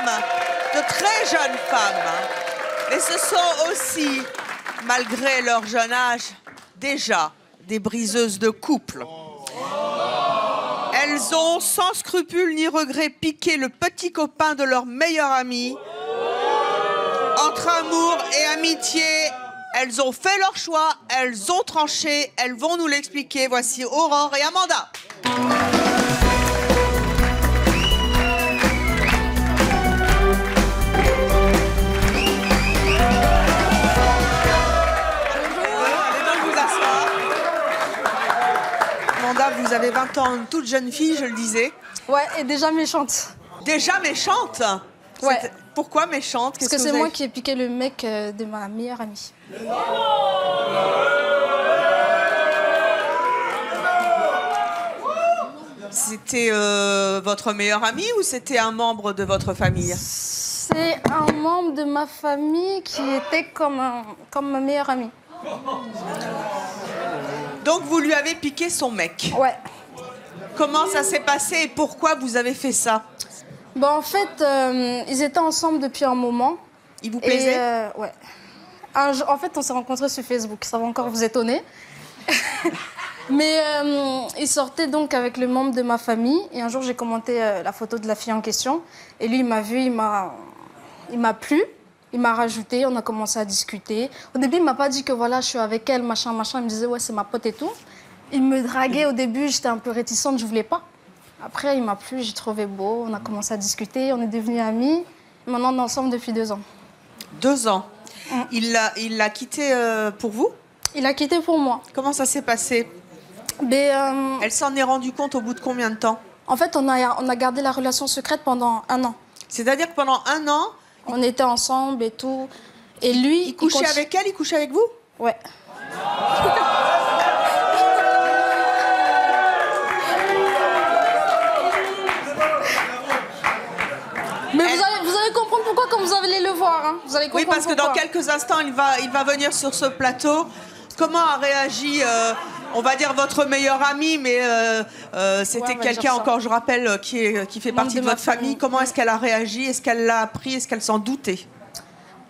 femmes, de très jeunes femmes. Mais ce sont aussi, malgré leur jeune âge, déjà des briseuses de couple. Elles ont, sans scrupule ni regret, piqué le petit copain de leur meilleure amie. Entre amour et amitié, elles ont fait leur choix, elles ont tranché, elles vont nous l'expliquer. Voici Aurore et Amanda. Amanda, vous avez 20 ans, une toute jeune fille, je le disais. Ouais, et déjà méchante. Déjà méchante? Ouais. Pourquoi méchante? Parce que c'est moi qui ai piqué le mec de ma meilleure amie. C'était votre meilleur ami ou c'était un membre de votre famille? C'est un membre de ma famille qui était comme ma meilleure amie. Donc vous lui avez piqué son mec? Ouais. Comment ça s'est passé et pourquoi vous avez fait ça? Bon, en fait, ils étaient ensemble depuis un moment. Ils vous plaisaient? Ouais. En fait, on s'est rencontrés sur Facebook, ça va encore vous étonner. Mais il sortait donc avec le membre de ma famille. Et un jour, j'ai commenté la photo de la fille en question. Et lui, il m'a vu, il m'a plu. Il m'a rajouté, on a commencé à discuter. Au début, il m'a pas dit que voilà, je suis avec elle, machin, machin. Il me disait, ouais, c'est ma pote et tout. Il me draguait au début, j'étais un peu réticente, je voulais pas. Après, il m'a plu, j'ai trouvé beau. On a commencé à discuter, on est devenus amis. Et maintenant, on est ensemble depuis 2 ans. 2 ans. Il l'a quitté pour vous? Il a quitté pour moi. Comment ça s'est passé? Elle s'en est rendue compte au bout de combien de temps? En fait, on a gardé la relation secrète pendant 1 an. C'est-à-dire que pendant 1 an... On était ensemble et tout. Et lui... Il couchait avec elle, il couchait avec vous? Ouais. Mais vous allez comprendre pourquoi quand vous allez le voir. Hein. Vous allez comprendre oui, parce que dans quelques instants, il va venir sur ce plateau. Comment a réagi, on va dire, votre meilleur ami, mais c'était quelqu'un, encore, je rappelle, qui fait partie de votre famille. Comment est-ce qu'elle a réagi? Est-ce qu'elle l'a appris? Est-ce qu'elle s'en doutait?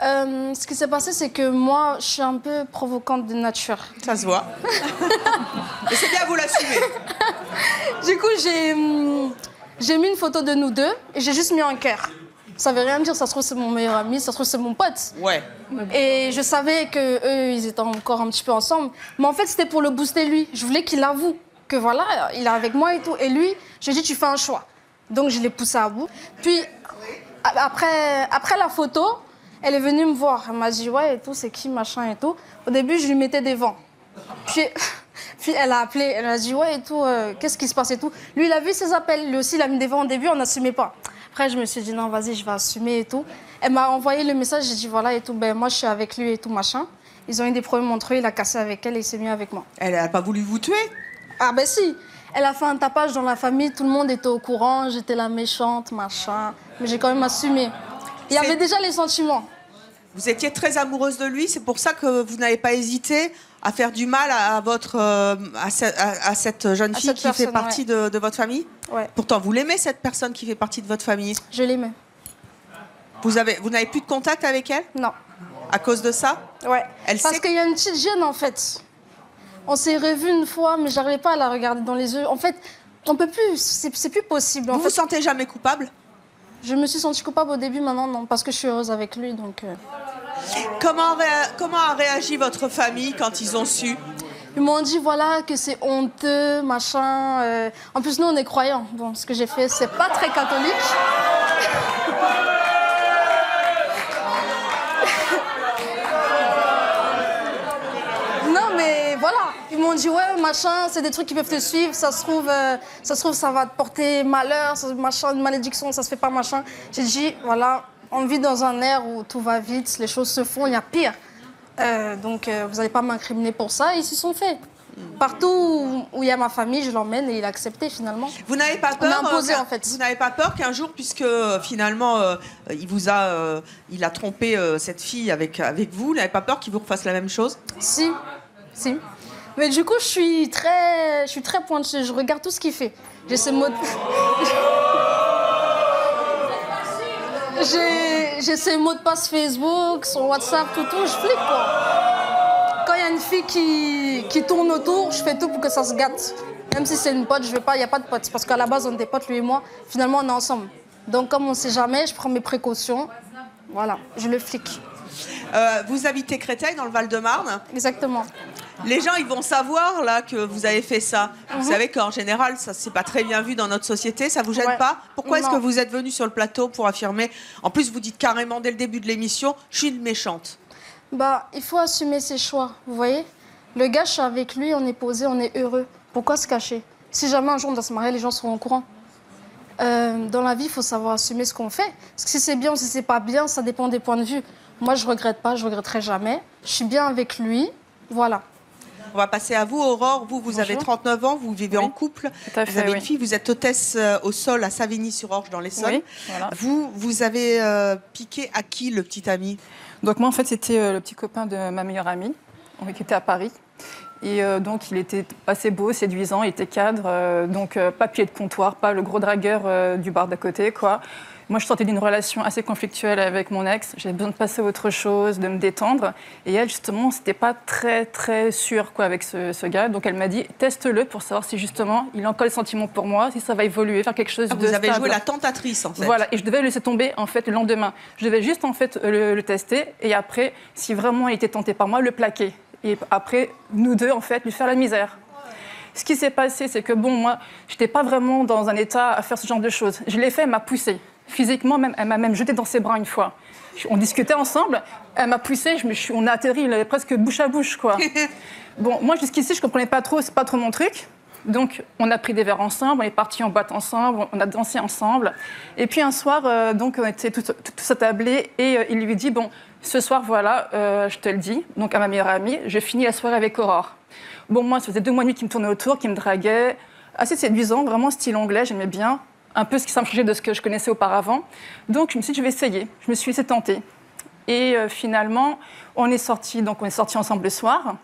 Ce qui s'est passé, c'est que moi, je suis un peu provocante de nature. Ça se voit. Et c'est bien, vous l'assumez. Du coup, j'ai mis une photo de nous deux et j'ai juste mis un cœur. Ça veut rien dire, ça se trouve c'est mon meilleur ami, ça se trouve c'est mon pote. Ouais. Et je savais qu'eux, ils étaient encore un petit peu ensemble. Mais en fait, c'était pour le booster lui. Je voulais qu'il avoue que voilà, il est avec moi et tout. Et lui, je lui ai dit, tu fais un choix. Donc je l'ai poussé à bout. Puis, après la photo, elle est venue me voir. Elle m'a dit, ouais et tout, c'est qui, machin et tout. Au début, je lui mettais des vents. Puis elle a appelé, elle a dit, ouais et tout, qu'est-ce qui se passe et tout. Lui, il a vu ses appels. Lui aussi, il a mis des vents au début, on n'assumait pas. Après, je me suis dit, non, vas-y, je vais assumer et tout. Elle m'a envoyé le message, j'ai dit, voilà, et tout, ben moi, je suis avec lui et tout, machin. Ils ont eu des problèmes entre eux, il a cassé avec elle et il s'est mis avec moi. Elle n'a pas voulu vous tuer? Ah ben si. Elle a fait un tapage dans la famille, tout le monde était au courant, j'étais la méchante, machin. Mais j'ai quand même assumé. Il y avait déjà les sentiments. Vous étiez très amoureuse de lui, c'est pour ça que vous n'avez pas hésité à faire du mal à cette jeune fille qui fait partie de votre famille? Ouais. Pourtant, vous l'aimez, cette personne qui fait partie de votre famille? Je l'aimais. Vous n'avez plus de contact avec elle? Non. À cause de ça? Ouais. Parce qu'il y a une petite gêne, en fait. On s'est revus une fois, mais j'arrivais pas à la regarder dans les yeux. En fait, on peut plus, c'est plus possible. Vous vous sentez jamais coupable? Je me suis sentie coupable au début, maintenant non, parce que je suis heureuse avec lui, donc... Comment a réagi votre famille quand ils ont su? Ils m'ont dit, voilà, que c'est honteux, machin... En plus, nous, on est croyants. Bon, ce que j'ai fait, c'est pas très catholique. Non, mais voilà. Ils m'ont dit, ouais, machin, c'est des trucs qui peuvent te suivre. Ça se trouve, ça va te porter malheur, machin, une malédiction, ça se fait pas, machin. J'ai dit, voilà, on vit dans un air où tout va vite, les choses se font, il y a pire. Donc, vous n'allez pas m'incriminer pour ça. Et ils s'y sont faits. Partout où il y a ma famille, je l'emmène et il a accepté finalement. Vous n'avez pas peur? On a imposé, en fait. Vous n'avez pas peur qu'un jour, puisque finalement il a trompé cette fille avec vous, vous n'avez pas peur qu'il vous refasse la même chose? Si. Mais du coup, je suis très pointue. Je regarde tout ce qu'il fait. J'ai ce mot. j'ai ses mots de passe Facebook, son WhatsApp, tout, je flippe quoi. Quand il y a une fille qui tourne autour, je fais tout pour que ça se gâte. Même si c'est une pote, je veux pas, il n'y a pas de pote. Parce qu'à la base, on était potes, lui et moi. Finalement, on est ensemble. Donc, comme on ne sait jamais, je prends mes précautions. Voilà, je le flic. Vous habitez Créteil, dans le Val-de-Marne. Exactement. Les gens, ils vont savoir là que vous avez fait ça. Vous savez qu'en général, ça c'est pas très bien vu dans notre société. Ça vous gêne pas? Pourquoi est-ce que vous êtes venu sur le plateau pour affirmer? En plus, vous dites carrément dès le début de l'émission, je suis une méchante. Bah, il faut assumer ses choix. Vous voyez, le gars, je suis avec lui, on est posé, on est heureux. Pourquoi se cacher? Si jamais un jour on doit se marier, les gens seront au courant. Dans la vie, il faut savoir assumer ce qu'on fait. Parce que si c'est bien ou si c'est pas bien, ça dépend des points de vue. Moi, je regrette pas, je regretterai jamais. Je suis bien avec lui, voilà. On va passer à vous, Aurore. Vous avez 39 ans, vous vivez en couple. Tout à fait, vous avez une fille, vous êtes hôtesse au sol à Savigny-sur-Orge dans l'Essonne. Oui, voilà. Vous avez piqué à qui le petit ami? Donc moi, en fait, c'était le petit copain de ma meilleure amie, qui était à Paris. Et donc, il était assez beau, séduisant, il était cadre, donc pas pied de comptoir, pas le gros dragueur du bar d'à côté, quoi. Moi, je sortais d'une relation assez conflictuelle avec mon ex. J'avais besoin de passer à autre chose, de me détendre. Et elle, justement, c'était pas très sûre quoi, avec ce gars. Donc, elle m'a dit, teste-le pour savoir si, justement, il a encore les sentiments pour moi, si ça va évoluer, faire quelque chose de stable. Vous avez joué la tentatrice, en fait. Voilà, et je devais le laisser tomber, en fait, le lendemain. Je devais juste, en fait, le tester. Et après, si vraiment il était tenté par moi, le plaquer. Et après, nous deux, en fait, lui faire la misère. Ce qui s'est passé, c'est que, bon, moi, je n'étais pas vraiment dans un état à faire ce genre de choses. Je l'ai fait, elle m'a poussée. Physiquement, même, elle m'a même jeté dans ses bras une fois. On discutait ensemble, elle m'a poussée, on a atterri, il avait presque bouche à bouche, quoi. Bon, moi, jusqu'ici, je ne comprenais pas trop, c'est pas trop mon truc. Donc, on a pris des verres ensemble, on est partis en boîte ensemble, on a dansé ensemble. Et puis, un soir, donc, on était tous attablés et il lui dit, bon, ce soir, voilà, je te le dis, donc à ma meilleure amie, je finis la soirée avec Aurore. Bon, moi, ça faisait 2 mois et demi qu'il me tournait autour, qu'il me draguait, assez séduisant, vraiment style anglais, j'aimais bien. Un peu ce qui s'en changeait de ce que je connaissais auparavant. Donc, je me suis dit, je vais essayer. Je me suis laissée tenter. Et finalement, on est sortis ensemble le soir.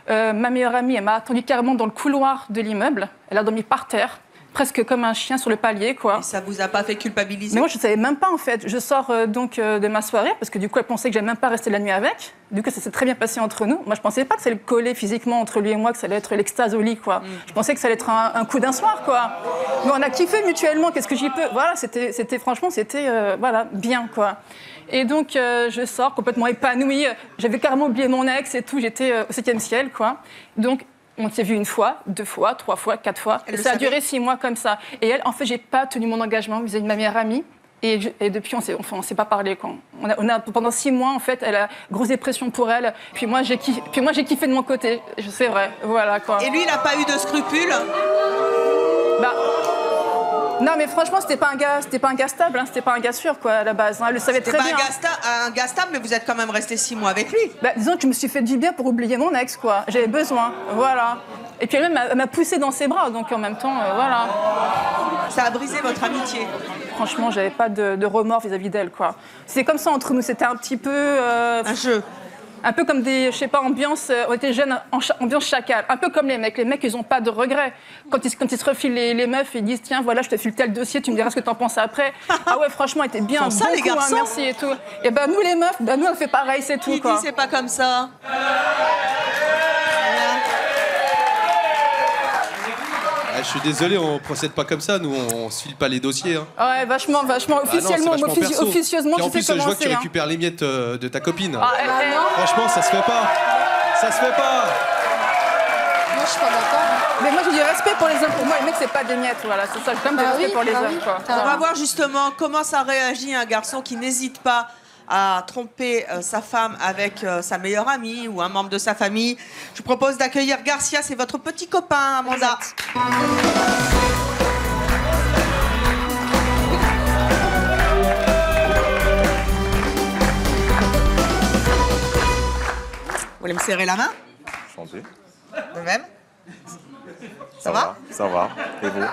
Ma meilleure amie, elle m'a attendue carrément dans le couloir de l'immeuble. Elle a dormi par terre, presque comme un chien sur le palier, quoi. Et ça vous a pas fait culpabiliser? Mais moi, je ne savais même pas, en fait. Je sors de ma soirée, parce que du coup, elle pensait que je n'allais même pas rester la nuit avec. Du coup, ça s'est très bien passé entre nous. Moi, je ne pensais pas que ça allait coller physiquement entre lui et moi, que ça allait être l'extase au lit, quoi. Je pensais que ça allait être un coup d'un soir, quoi. Mais on a kiffé mutuellement, qu'est-ce que j'y peux? Voilà, franchement, voilà, bien, quoi. Et donc, je sors complètement épanouie. J'avais carrément oublié mon ex et tout. J'étais au 7e ciel, quoi. Donc, on s'est vu 1 fois, 2 fois, 3 fois, 4 fois. Et ça a duré 6 mois comme ça. Et elle, en fait, j'ai pas tenu mon engagement vis-à-vis de ma meilleure amie. Et depuis, on s'est pas parlé, quoi. Pendant 6 mois, en fait, elle a grosse dépression pour elle. Puis moi, j'ai kiffé de mon côté. C'est vrai, voilà, quoi. Et lui, il n'a pas eu de scrupules? Bah, non, mais franchement, c'était pas un gars stable, hein, c'était pas un gars sûr, quoi, à la base. Hein. Elle le savait très bien. C'était pas un gars stable, mais vous êtes quand même resté 6 mois avec lui. Bah, disons que je me suis fait du bien pour oublier mon ex, quoi. J'avais besoin, voilà. Et puis elle m'a poussée dans ses bras, donc en même temps, voilà. Ça a brisé votre amitié? Franchement, j'avais pas de remords vis-à-vis d'elle, quoi. C'est comme ça entre nous, c'était un petit peu... un jeu. Un peu comme des, je sais pas, ambiance, on était jeunes, ambiance chacal. Un peu comme les mecs. Les mecs, ils ont pas de regrets. Quand ils se refilent les meufs, ils disent, tiens, voilà, je te file tel dossier, tu me diras ce que t'en penses après. Ah ouais, franchement, elle était bien. Ça, les garçons. Hein, merci et tout. Et ben, nous, les meufs, nous, on fait pareil, c'est tout, quoi. Qui dit, c'est pas comme ça? Je suis désolé, on procède pas comme ça, nous on se file pas les dossiers. Hein. Ouais, vachement, officiellement, officieusement, et en tu plus, sais comment je vois que tu c'est. récupères les miettes de ta copine. Ah, franchement, ça se fait pas. Ça se fait pas. Moi, je suis pas d'accord. Mais moi, j'ai du respect pour les hommes. Pour moi, les mecs, c'est pas des miettes, voilà. C'est ça, j'ai quand même du respect pour les hommes, quoi. On va voir justement comment ça réagit un garçon qui n'hésite pas à tromper sa femme avec sa meilleure amie ou un membre de sa famille. Je vous propose d'accueillir Garcia, c'est votre petit copain, Amanda. Vous voulez me serrer la main? Enchanté. Vous-même? Ça va? Ça va. Et vous?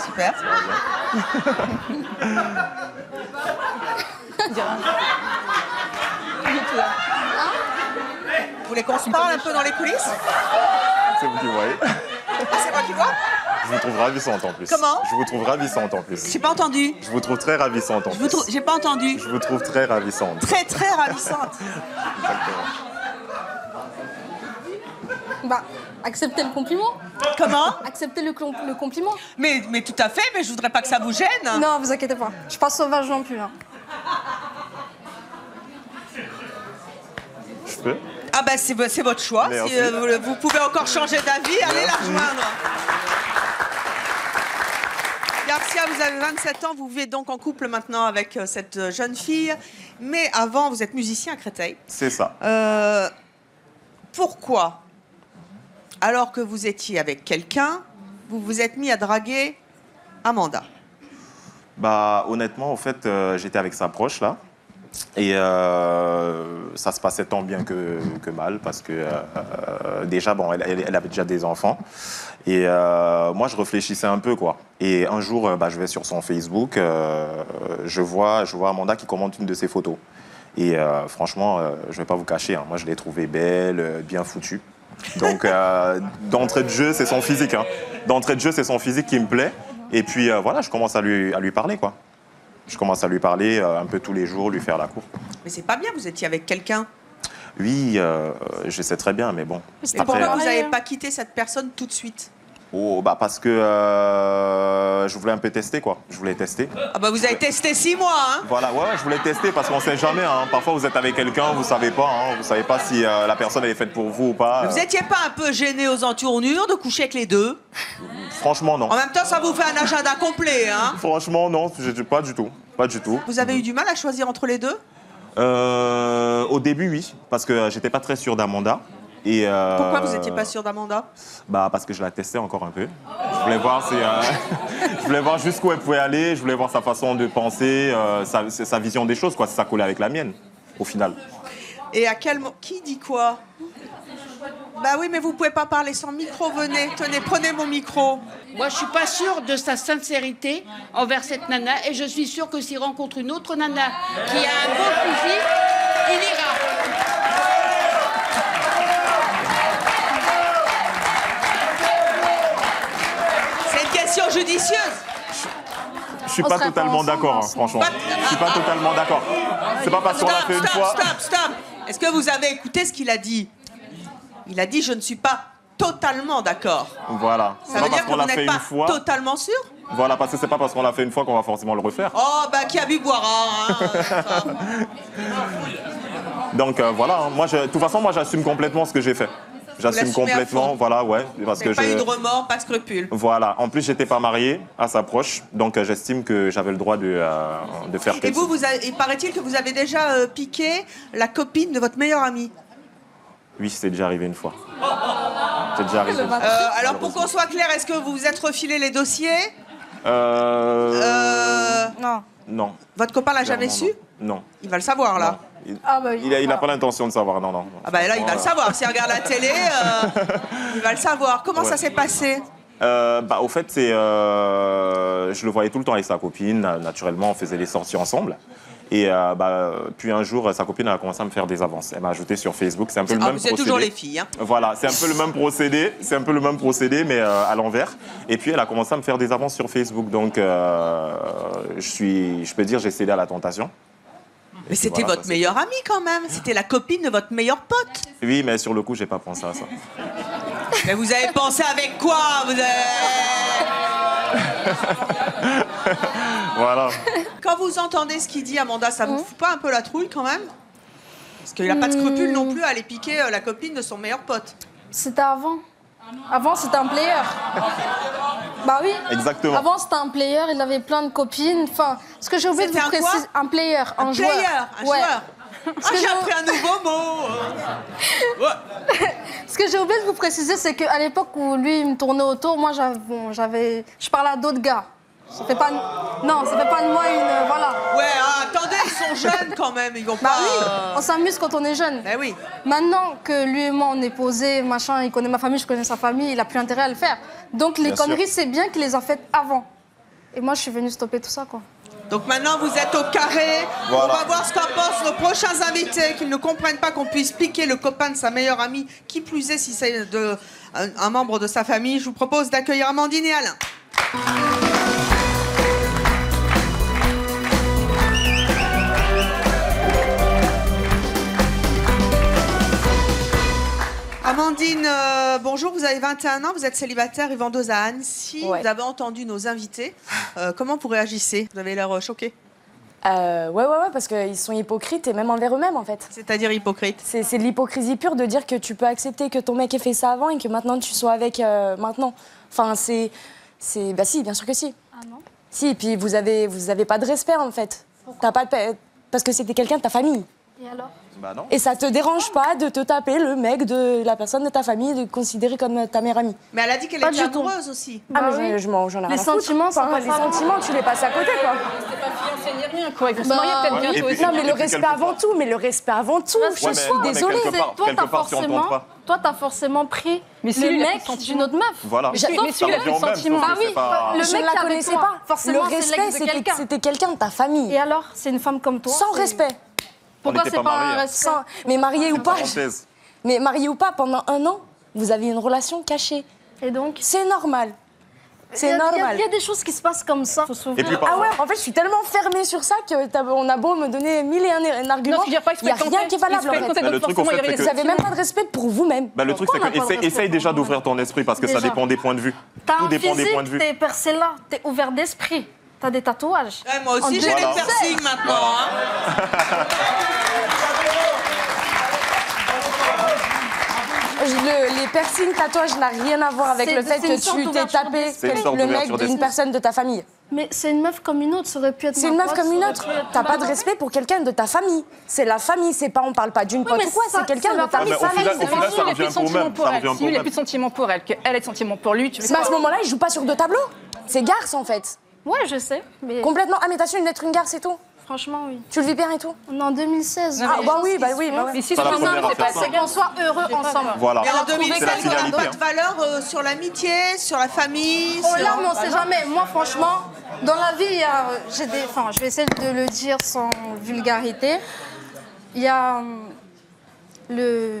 Super. Vous voulez qu'on se parle un peu dans les coulisses? C'est vous qui voyez. Ah, c'est moi qui vois? Je vous trouve ravissante en plus. Comment? Je vous trouve ravissante en plus. J'ai pas entendu. Je vous trouve très ravissante en plus. J'ai pas entendu. Je vous trouve très ravissante. Très, très ravissante. Exactement. Bah, acceptez le compliment. Comment? Acceptez le compliment. Mais tout à fait, mais je voudrais pas que ça vous gêne. Non, vous inquiétez pas. Je suis pas sauvage non plus. Hein. Je peux? Ah bah c'est votre choix. Merci. Si, vous pouvez encore changer d'avis, allez la rejoindre. Garcia, vous avez 27 ans, vous vivez donc en couple maintenant avec cette jeune fille. Mais avant, vous êtes musicien à Créteil. C'est ça. Pourquoi, alors que vous étiez avec quelqu'un, vous vous êtes mis à draguer Amanda? Bah, honnêtement, en fait, j'étais avec sa proche, là. Et ça se passait tant bien que mal, parce que déjà, bon, elle avait déjà des enfants. Et moi, je réfléchissais un peu, quoi. Et un jour, bah, je vais sur son Facebook, je vois Amanda qui commente une de ses photos. Et franchement, je ne vais pas vous cacher, hein, moi, je l'ai trouvée belle, bien foutue. Donc, d'entrée de jeu, c'est son physique. Hein. D'entrée de jeu, c'est son physique qui me plaît. Et puis, voilà, je commence à lui parler, quoi. Je commence à lui parler un peu tous les jours, lui faire la cour. Mais c'est pas bien, vous étiez avec quelqu'un. Oui, je sais très bien, mais bon. Mais pourquoi vous n'avez pas quitté cette personne tout de suite? Oh, bah parce que je voulais un peu tester, quoi. Je voulais tester. Ah bah vous avez testé 6 mois, hein? Voilà, ouais, je voulais tester parce qu'on sait jamais. Hein. Parfois, vous êtes avec quelqu'un, vous savez pas. Hein. Vous savez pas si la personne elle est faite pour vous ou pas. Vous étiez pas un peu gêné aux entournures de coucher avec les deux? Franchement, non. En même temps, ça vous fait un agenda complet, hein? Franchement, non, pas du tout. Pas du tout. Vous avez eu du mal à choisir entre les deux? Au début, oui, parce que j'étais pas très sûr d'Amanda. Et pourquoi vous n'étiez pas sûr d'Amanda? Bah parce que je la testais encore un peu. Je voulais voir je voulais voir jusqu'où elle pouvait aller. Je voulais voir sa façon de penser, sa vision des choses, quoi, si ça collait avec la mienne, au final. Et à quel moment? Qui dit quoi? Bah oui, mais vous pouvez pas parler sans micro. Venez, tenez, prenez mon micro. Moi, je suis pas sûre de sa sincérité envers cette nana, et je suis sûre que s'il rencontre une autre nana qui a un beau physique, il ira. C'est une question judicieuse. Je suis pas totalement d'accord, hein, franchement. Je suis pas totalement d'accord. C'est pas parce qu'on l'a fait une fois. Stop. Est-ce que vous avez écouté ce qu'il a dit? Il a dit je ne suis pas totalement d'accord. Voilà. Ça veut dire que vous n'êtes pas totalement sûr? Voilà, parce que c'est pas parce qu'on l'a fait une fois qu'on va forcément le refaire. Oh, bah qui a bu boira. Hein. Donc voilà, hein. Moi, de toute façon, moi j'assume complètement ce que j'ai fait. J'assume complètement, voilà, ouais. Parce que pas eu de remords, pas de scrupules. Voilà. En plus, j'étais pas marié à sa proche, donc j'estime que j'avais le droit de faire quelque chose. Et il paraît-il que vous avez déjà piqué la copine de votre meilleur ami? Oui, c'est déjà arrivé une fois. C'est déjà arrivé. Alors, pour qu'on soit clair, est-ce que vous vous êtes refilé les dossiers? Non. Non. Votre copain l'a jamais su? Non. Il va le savoir, là. Il n'a pas l'intention de savoir, non. Ah bah là, il va le savoir. S'il regarde la télé, il va le savoir. Comment ça s'est passé? Au fait, je le voyais tout le temps avec sa copine. Naturellement, on faisait des sorties ensemble. Et puis un jour, sa copine a commencé à me faire des avances. Elle m'a ajouté sur Facebook. C'est un peu le même procédé. Vous êtes toujours les filles. Hein. Voilà, c'est un peu le même procédé. C'est un peu le même procédé, mais à l'envers. Et puis elle a commencé à me faire des avances sur Facebook. Donc, je peux dire, j'ai cédé à la tentation. Mais c'était votre meilleur ami quand même. C'était la copine de votre meilleur pote. Oui, mais sur le coup, j'ai pas pensé à ça. Mais vous avez pensé avec quoi? Voilà. Quand vous entendez ce qu'il dit, Amanda, ça vous fout pas un peu la trouille quand même? Parce qu'il n'a pas de scrupule non plus à aller piquer la copine de son meilleur pote. C'était avant. Avant, c'était un player. Bah oui. Exactement. Avant, c'était un player, il avait plein de copines. Enfin, ce que j'ai oublié de vous préciser, un player, un joueur. Un joueur. J'ai appris un nouveau mot. Ce que j'ai oublié de vous préciser, c'est qu'à l'époque où lui il me tournait autour, moi je parlais à d'autres gars. Ça fait pas de moi une voilà. Ouais, attendez, ils sont jeunes quand même, ils vont pas. Bah oui, on s'amuse quand on est jeune. Bah oui. Maintenant que lui et moi on est posés, machin, il connaît ma famille, je connais sa famille, il a plus intérêt à le faire. Donc les conneries, c'est bien qu'il les a faites avant. Et moi je suis venue stopper tout ça quoi. Donc maintenant, vous êtes au carré. Voilà. On va voir ce qu'en pensent nos prochains invités, qu'ils ne comprennent pas qu'on puisse piquer le copain de sa meilleure amie, qui plus est si c'est un membre de sa famille. Je vous propose d'accueillir Amandine et Alain. Amandine, bonjour, vous avez 21 ans, vous êtes célibataire et vendeuse à Annecy. Ouais. Vous avez entendu nos invités. Comment vous réagissez? Vous avez l'air choqué. Ouais, parce qu'ils sont hypocrites et même envers eux-mêmes en fait. C'est-à-dire hypocrite. C'est de l'hypocrisie pure de dire que tu peux accepter que ton mec ait fait ça avant et que maintenant tu sois avec maintenant. Enfin, bah si, bien sûr que si. Ah non? Si, et puis vous avez pas de respect en fait. T'as pas de... Parce que c'était quelqu'un de ta famille. Et alors? Bah non. Et ça te dérange pas de te taper le mec de la personne de ta famille, de le considérer comme ta meilleure amie. Mais elle a dit qu'elle Pas était du tout. amoureuse aussi. Ah, Bah mais oui. j'en ai rien à Les foutre. sentiments, ça Enfin, passe les avant. sentiments, tu les passes à côté quoi. C'est ni rien, quoi. Il faut se Bah, marier peut-être ouais. bientôt Et puis- aussi. Non, mais le puis respect quelque avant tout, mais le respect avant tout. Ouais, Je mais- suis mais désolée. quelque part- Toi, t'as part, si on forcément, tente pas. t'as forcément pris Mais si, le lui, il a mec plus de d'une sentiments. autre meuf. Voilà. Mais si, Sauf mais si, il a ça plus de revient au même, sentiments. sauf que Bah oui, c'est pas- le Je mec ne la qui est avec connaissais toi, pas. forcément, Le c'est respect, l'ex de quelqu'un. c'était quelqu'un de ta famille. Et alors, c'est une femme comme toi. Sans c'est- respect. Pourquoi n'était c'est pas pas un mariés, hein. respect? Mais marié ou pas, Parenthèse. mais marié ou pas, pendant 1 an, vous avez une relation cachée. Et donc, C'est normal. C'est il y a normal. des choses qui se passent comme ça. Faut s'ouvrir. Et puis Ah parfois, ouais, en fait, je suis tellement fermée sur ça on a beau me donner 1000 et un arguments, Non, c'est-à-dire pas qu'il il n'y a faut être rien qui est valable en fait. Bah, le truc, en fait, c'est que- Vous n'avez même pas de respect pour vous-même. bah, le truc, c'est Pourquoi on n'a pas de que respect essaye pour déjà vous-même d'ouvrir ton esprit parce que ça Déjà. dépend des points de vue. T'as Tout un dépend des points de physique, vue. t'es percé là, t'es ouvert d'esprit, t'as des tatouages. Ouais, moi En aussi, j'ai 2016. des piercings maintenant. Hein. Les piercings, tatouages n'a rien à voir avec C'est- le fait c'est une que sorte tu t'es d'ouverture tapé d'esprit. C'est une sorte le mec d'ouverture d'une d'esprit. personne de ta famille. Mais c'est une meuf comme une autre, ça aurait pu être C'est ma une meuf pote, comme une ça autre. aurait pu être T'as ma pas de pote. respect pour quelqu'un de ta famille. C'est la famille, c'est pas, on parle pas d'une pote mais ou quoi, ça, c'est quelqu'un c'est de la ta famille. Ouais, mais au famille. final, c'est ça pas- Il a plus revient de pour sentiments même, pour ça elle. revient Si pour lui, il a même. plus de sentiments pour elle, qu'elle ait de sentiments pour lui, tu veux Mais à ce moment-là, il joue pas sur 2 tableaux. C'est garce en fait. Ouais, je sais, mais Complètement. Ah, mais t'as su d'être une garce et tout. franchement, oui. Tu le vis bien et tout. On est en 2016. Ah, bah oui, bah oui. Mais si Pas la son première homme, c'est affaire, pas ça. c'est Qu'on soit heureux ensemble. Voilà. Mais en C'est la 2016, on n'a finalité, pas hein. de valeur sur l'amitié, sur la famille. Oh sur- là, mais on sait jamais. Moi, franchement, dans la vie, il y a, j'ai des, enfin, je vais essayer de le dire sans vulgarité. Il y a le.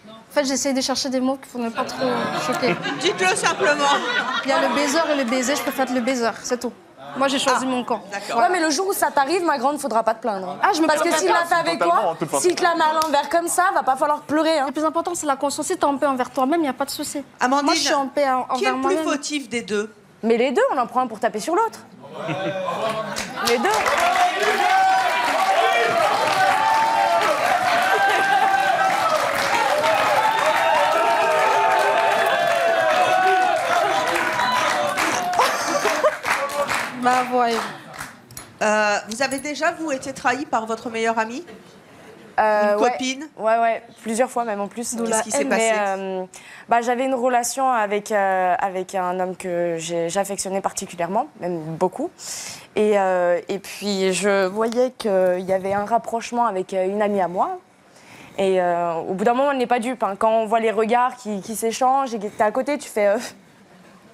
En fait, j'essaie de chercher des mots pour ne pas trop choquer. Dites-le simplement. Il y a le baiser et le baiser. Je préfère le baiser, c'est tout. Moi, j'ai choisi mon camp. D'accord. Ouais, mais le jour où ça t'arrive, ma grande, faudra pas te plaindre. Ah, je me Parce que plaindrai s'il pas. l'a fait avec Totalement, toi, de toute façon. s'il te la met à l'envers comme ça, va pas falloir pleurer. Hein. Le plus important, c'est la conscience. Si t'es en paix envers toi-même, il n'y a pas de souci. Amandine, Moi, je suis en paix qui est envers le plus moi-même. fautif des deux? Mais les deux, on en prend un pour taper sur l'autre. Les deux. Bah, voyez. Euh, Vous avez déjà, vous, été trahi par votre meilleure amie? Une ouais. copine? Ouais, plusieurs fois même en plus. Qu'est-ce qui s'est Mais, passé? bah, j'avais une relation avec un homme que j'affectionnais particulièrement, même beaucoup. Et puis je voyais qu'il y avait un rapprochement avec une amie à moi. Et au bout d'un moment, on n'est pas dupe. Hein. Quand on voit les regards qui s'échangent et que t'es à côté, tu fais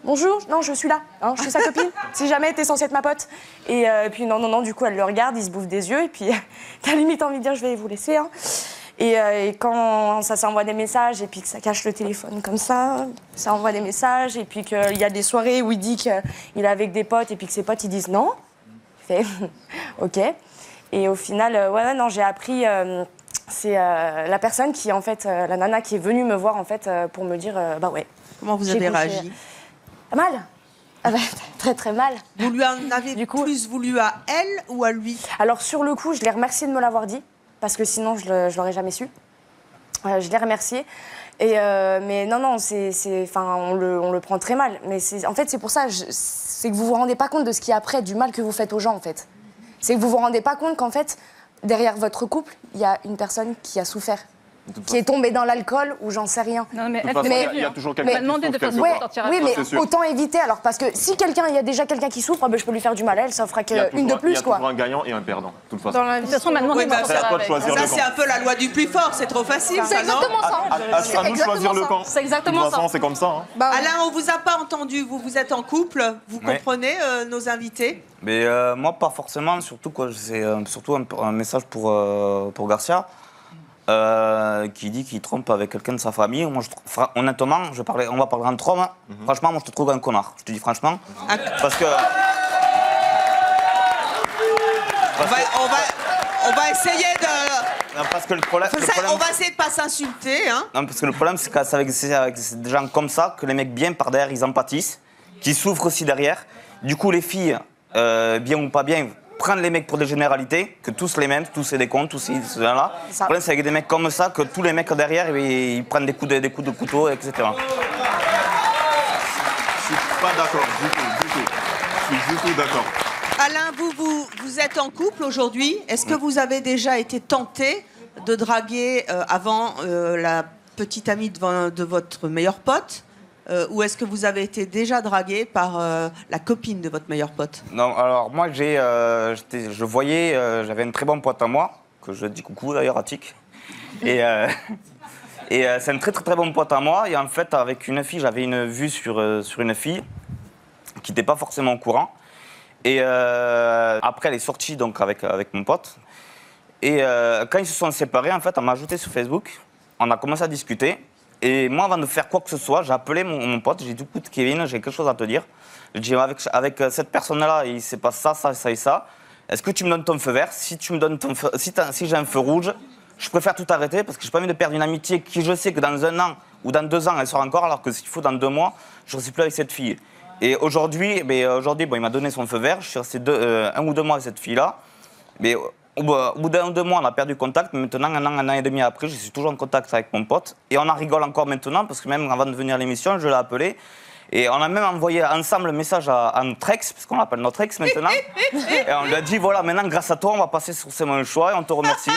bonjour, non, je suis là, hein, je suis sa copine. Si jamais t'es censée être ma pote. Et puis non, du coup, elle le regarde, il se bouffe des yeux. Et puis t'as limite envie de dire je vais vous laisser. Hein. Et quand ça s'envoie des messages et puis que ça cache le téléphone comme ça envoie des messages. Et puis qu'il y a des soirées où il dit qu'il est avec des potes et puis que ses potes ils disent non. Je fais ok. Et au final, non, j'ai appris. C'est la personne qui, en fait, la nana qui est venue me voir, en fait, pour me dire, bah ouais. Comment vous J'ai avez couché. réagi? Mal. Ah bah, très, très mal. Vous lui en avez Du coup- plus voulu à elle ou à lui? Alors, sur le coup, je l'ai remercié de me l'avoir dit, parce que sinon, je l'aurais jamais su. Je l'ai remercié. Et, mais non, on le prend très mal. Mais en fait, c'est pour ça, c'est que vous vous rendez pas compte de ce qu'il y a après, du mal que vous faites aux gens, en fait. C'est que vous vous rendez pas compte qu'en fait, derrière votre couple, il y a une personne qui a souffert. qui est tombé dans l'alcool ou j'en sais rien. Non, mais De toute façon, il y a toujours quelqu'un qui demandé de souffre faire quelque Ouais, part. sortir oui, après. mais C'est sûr. autant éviter alors parce que si il y a déjà quelqu'un qui souffre, ben, je peux lui faire du mal, elle, ça fera Il y a qu'une de toujours- il y plus a quoi. toujours un gagnant et un perdant, de toute façon. Dans la De vie. toute façon, m'a demandé Oui, de bah, sortir c'est à toi de avec. choisir. Ça, le c'est camp. un peu la loi du plus fort, c'est trop facile, C'est ça, non exactement ça. À nous de choisir exactement le ça. camp. C'est exactement De toute façon, ça. c'est comme ça. Hein. Bah, oui. Alain, on vous a pas entendu, vous êtes en couple, vous Ouais. comprenez nos invités? Mais moi, pas forcément, surtout quoi. C'est surtout un message pour Garcia, qui dit qu'il trompe avec quelqu'un de sa famille. Moi, honnêtement, on va parler entre hommes. Hein. Franchement, moi, je te trouve un connard. Je te dis franchement. Ah. Parce que. On va essayer de... Non, parce que le problème. On va essayer de pas s'insulter, hein. Non, parce que le problème, c'est que c'est avec des gens comme ça que les mecs bien par derrière, ils empathissent, qui souffrent aussi derrière. Du coup, les filles, bien ou pas bien, prennent les mecs pour des généralités, que tous les mêmes, tous c'est des cons, tous ces là. Le problème, c'est avec des mecs comme ça que tous les mecs derrière, ils prennent des coups de couteau, etc. Je suis pas d'accord du tout. Je suis du tout d'accord. Alain, vous êtes en couple aujourd'hui. Est-ce que vous avez déjà été tenté de draguer avant la petite amie de votre meilleur pote ou est-ce que vous avez été déjà dragué par la copine de votre meilleur pote? Non, alors moi, j'avais un très bon pote à moi, que je dis coucou d'ailleurs, Attic. Et c'est un très très très bon pote à moi. Et en fait, avec une fille, j'avais une vue sur une fille qui n'était pas forcément au courant. Et après, elle est sortie donc, avec mon pote. Et quand ils se sont séparés, en fait, elle m'a ajouté sur Facebook. On a commencé à discuter. Et moi, avant de faire quoi que ce soit, j'ai appelé mon pote. J'ai dit, écoute, Kevin, j'ai quelque chose à te dire. J'ai dit, avec cette personne-là, il se passe ça, ça, ça et ça. Est-ce que tu me donnes ton feu vert? Si tu me donnes ton feu, si j'ai un feu rouge, je préfère tout arrêter parce que j'ai pas envie de perdre une amitié qui, je sais que dans 1 an ou dans 2 ans, elle sera encore, alors que s'il faut dans 2 mois, je ne suis plus avec cette fille. Et aujourd'hui, il m'a donné son feu vert. Je suis resté 1 ou 2 mois avec cette fille-là. Mais au bout d'1 ou 2 mois, on a perdu contact. Mais maintenant, 1 an et demi après, je suis toujours en contact avec mon pote. Et on en rigole encore maintenant, parce que même avant de venir à l'émission, je l'ai appelé. Et on a même envoyé ensemble un message à notre ex, parce qu'on l'appelle notre ex maintenant. Et on lui a dit, voilà, maintenant, grâce à toi, on va passer sur C'est mon choix et on te remercie.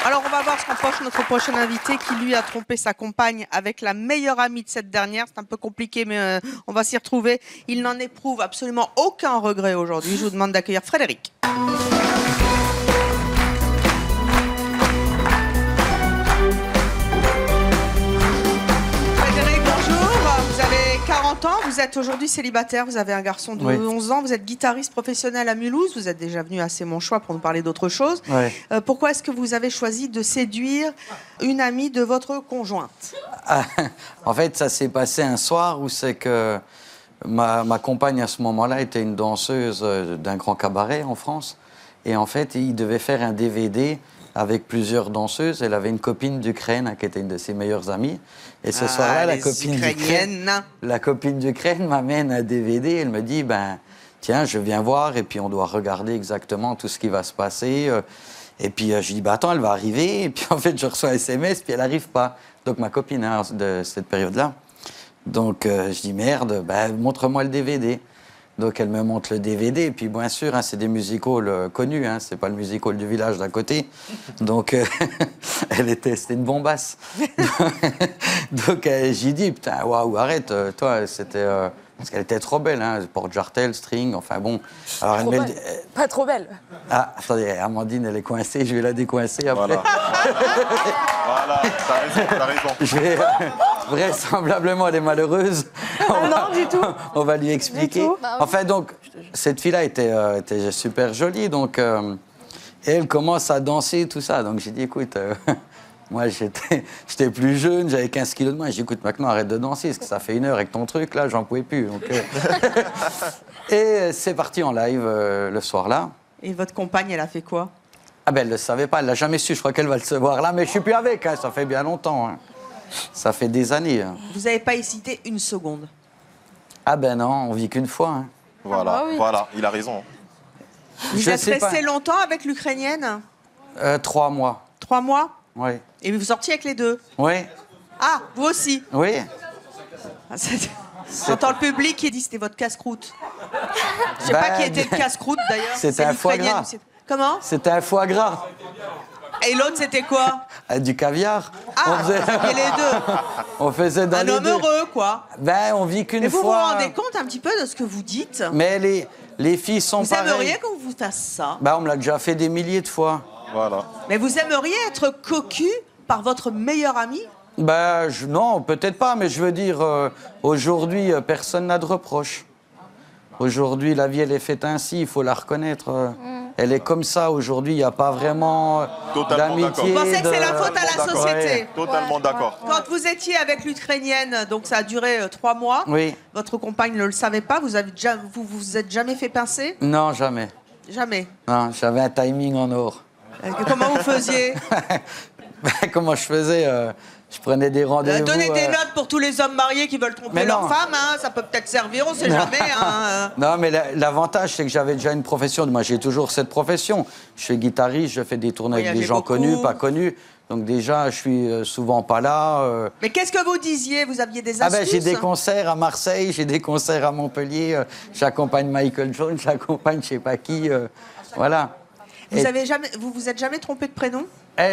Alors, on va voir ce qu'empoche notre prochain invité qui, lui, a trompé sa compagne avec la meilleure amie de cette dernière. C'est un peu compliqué, mais on va s'y retrouver. Il n'en éprouve absolument aucun regret aujourd'hui. Je vous demande d'accueillir Frédéric. Frédéric, bonjour. Vous avez 40 ans, vous êtes aujourd'hui célibataire, vous avez un garçon de 11 ans, vous êtes guitariste professionnel à Mulhouse, vous êtes déjà venu à C'est mon choix pour nous parler d'autre chose. Ouais. Pourquoi est-ce que vous avez choisi de séduire une amie de votre conjointe? En fait, ça s'est passé un soir où c'est que ma compagne à ce moment-là était une danseuse d'un grand cabaret en France. Et en fait, il devait faire un DVD avec plusieurs danseuses. Elle avait une copine d'Ukraine qui était une de ses meilleures amies. Et ce soir-là, la copine d'Ukraine m'amène un DVD. Elle me dit, tiens, je viens voir et puis on doit regarder exactement tout ce qui va se passer. Et puis je dis, attends, elle va arriver. Et puis en fait, je reçois un SMS, puis elle n'arrive pas. Donc ma copine de cette période-là. Donc je dis, merde, montre-moi le DVD. Donc elle me montre le DVD, et puis bien sûr, c'est des musicals connus, c'est pas le musical du village d'à côté. Donc c'était une bombasse. Donc j'ai dit, putain, waouh, arrête, toi, c'était... parce qu'elle était trop belle, porte-jartel, string, enfin bon. Alors, Trop belle. Pas trop belle. Ah, attendez, Amandine, elle est coincée, je vais la décoincer après. Voilà, t'as raison. Je vais, vraisemblablement, elle est malheureuse. Non, du tout. On va lui expliquer. Enfin, donc, cette fille-là était super jolie, donc... et elle commence à danser, tout ça. Donc, j'ai dit, écoute... moi, j'étais plus jeune, j'avais 15 kilos de moins. J'ai dit, écoute, maintenant, arrête de danser, parce que ça fait 1 heure avec ton truc, là, j'en pouvais plus. Donc, et c'est parti en live le soir-là. Et votre compagne, elle a fait quoi? Ah ben, elle ne le savait pas, elle l'a jamais su. Je crois qu'elle va le savoir là, mais je suis plus avec, ça fait bien longtemps. Ça fait des années. Vous n'avez pas hésité une seconde? Ah ben non, on vit qu'une fois. Voilà, voilà, il a raison. Vous êtes resté longtemps avec l'Ukrainienne? 3 mois. 3 mois? Oui. Et vous sortiez avec les deux? Oui. Ah, vous aussi? Oui. J'entends le public qui dit c'était votre casse-croûte. Je sais pas qui était le casse-croûte d'ailleurs. C'était un foie gras. Comment? C'était un foie gras. Et l'autre, c'était quoi? Du caviar. Ah, vous aviez les deux. On faisait dans Un les homme deux. heureux, quoi. Ben, on vit qu'une Mais fois. vous vous rendez compte un petit peu de ce que vous dites? Mais les filles sont Vous pareilles. aimeriez qu'on vous fasse ça? Ben, on me l'a déjà fait des milliers de fois. Voilà. Mais vous aimeriez être cocu par votre meilleur ami? Ben, non, peut-être pas, mais je veux dire, aujourd'hui, personne n'a de reproche. Aujourd'hui, la vie, elle est faite ainsi, il faut la reconnaître. Elle est comme ça. Aujourd'hui, il n'y a pas vraiment d'amitié. Vous pensez que c'est la faute à la D'accord. société? Ouais, totalement d'accord. Quand vous étiez avec l'Ukrainienne, donc ça a duré 3 mois, Oui. votre compagne ne le savait pas, vous vous êtes jamais fait pincer? Non, jamais. Jamais. Non, j'avais un timing en or. Comment vous faisiez? Ben, comment je faisais Je prenais des rendez-vous. Donnez des notes pour tous les hommes mariés qui veulent tromper Mais leur non. femme, hein, ça peut peut-être servir, on sait jamais. Hein. Non, mais l'avantage, c'est que j'avais déjà une profession. Moi, j'ai toujours cette profession. Je suis guitariste, je fais des tournées avec des Voyagez gens beaucoup. connus, pas connus. Donc déjà, je suis souvent pas là. Mais qu'est-ce que vous disiez? Vous aviez des Ah astuces? ben, j'ai des concerts à Marseille, j'ai des concerts à Montpellier. J'accompagne Michael Jones, j'accompagne je sais pas qui. Voilà. Vous vous êtes jamais trompé de prénom?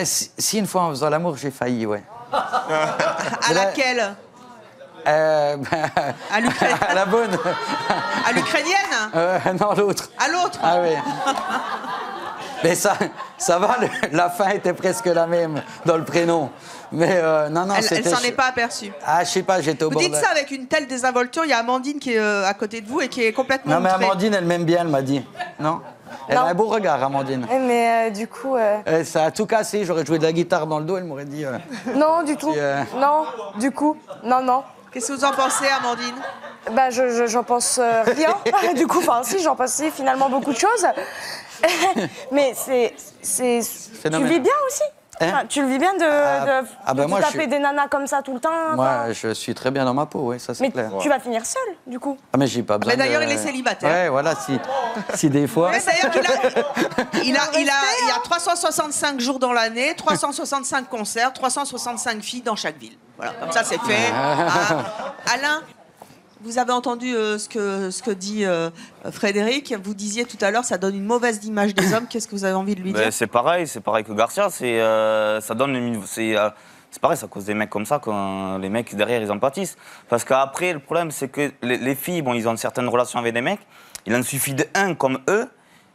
Si une fois en faisant l'amour, j'ai failli, ouais. À laquelle? À la bonne. À l'ukrainienne? Non, l'autre. À l'autre? Ah oui. Mais ça va, la fin était presque la même dans le prénom. Mais non, Elle s'en est pas aperçue. Ah, je sais pas, j'étais au Vous bord dites ça avec une telle désinvolture, il y a Amandine qui est à côté de vous et qui est complètement Non, mais outrée. Amandine, elle m'aime bien, elle m'a dit. Non? Elle a un beau regard, Amandine. Mais du coup... Ça a tout cassé, j'aurais joué de la guitare dans le dos, elle m'aurait dit... Non, du tout. Non, du coup, non. Qu'est-ce que vous en pensez, Amandine? Bah, j'en pense rien. Du coup, enfin, si, j'en pensais finalement beaucoup de choses. Mais tu Phénoménal. vis bien aussi? Hein? Enfin, tu le vis bien de ben moi, taper des nanas comme ça tout le temps? Moi, je suis très bien dans ma peau, oui, ça c'est Mais clair. tu vas finir seul, du coup. Ah, mais j'ai pas besoin Mais d'ailleurs, de- il est célibataire. Ouais, voilà, si des fois... Mais c'est-à-dire qu'il a 365 jours dans l'année, 365 concerts, 365 filles dans chaque ville. Voilà, comme ça c'est fait. Hein. Alain, vous avez entendu ce que dit Frédéric. Vous disiez tout à l'heure, ça donne une mauvaise image des hommes. Qu'est-ce que vous avez envie de lui dire? C'est pareil que Garcia. Ça donne c'est pareil, ça cause des mecs comme ça, quand les mecs derrière ils empathisent. Parce qu'après, le problème, c'est que les filles, bon, ils ont certaines relations avec des mecs, il en suffit d'un comme eux,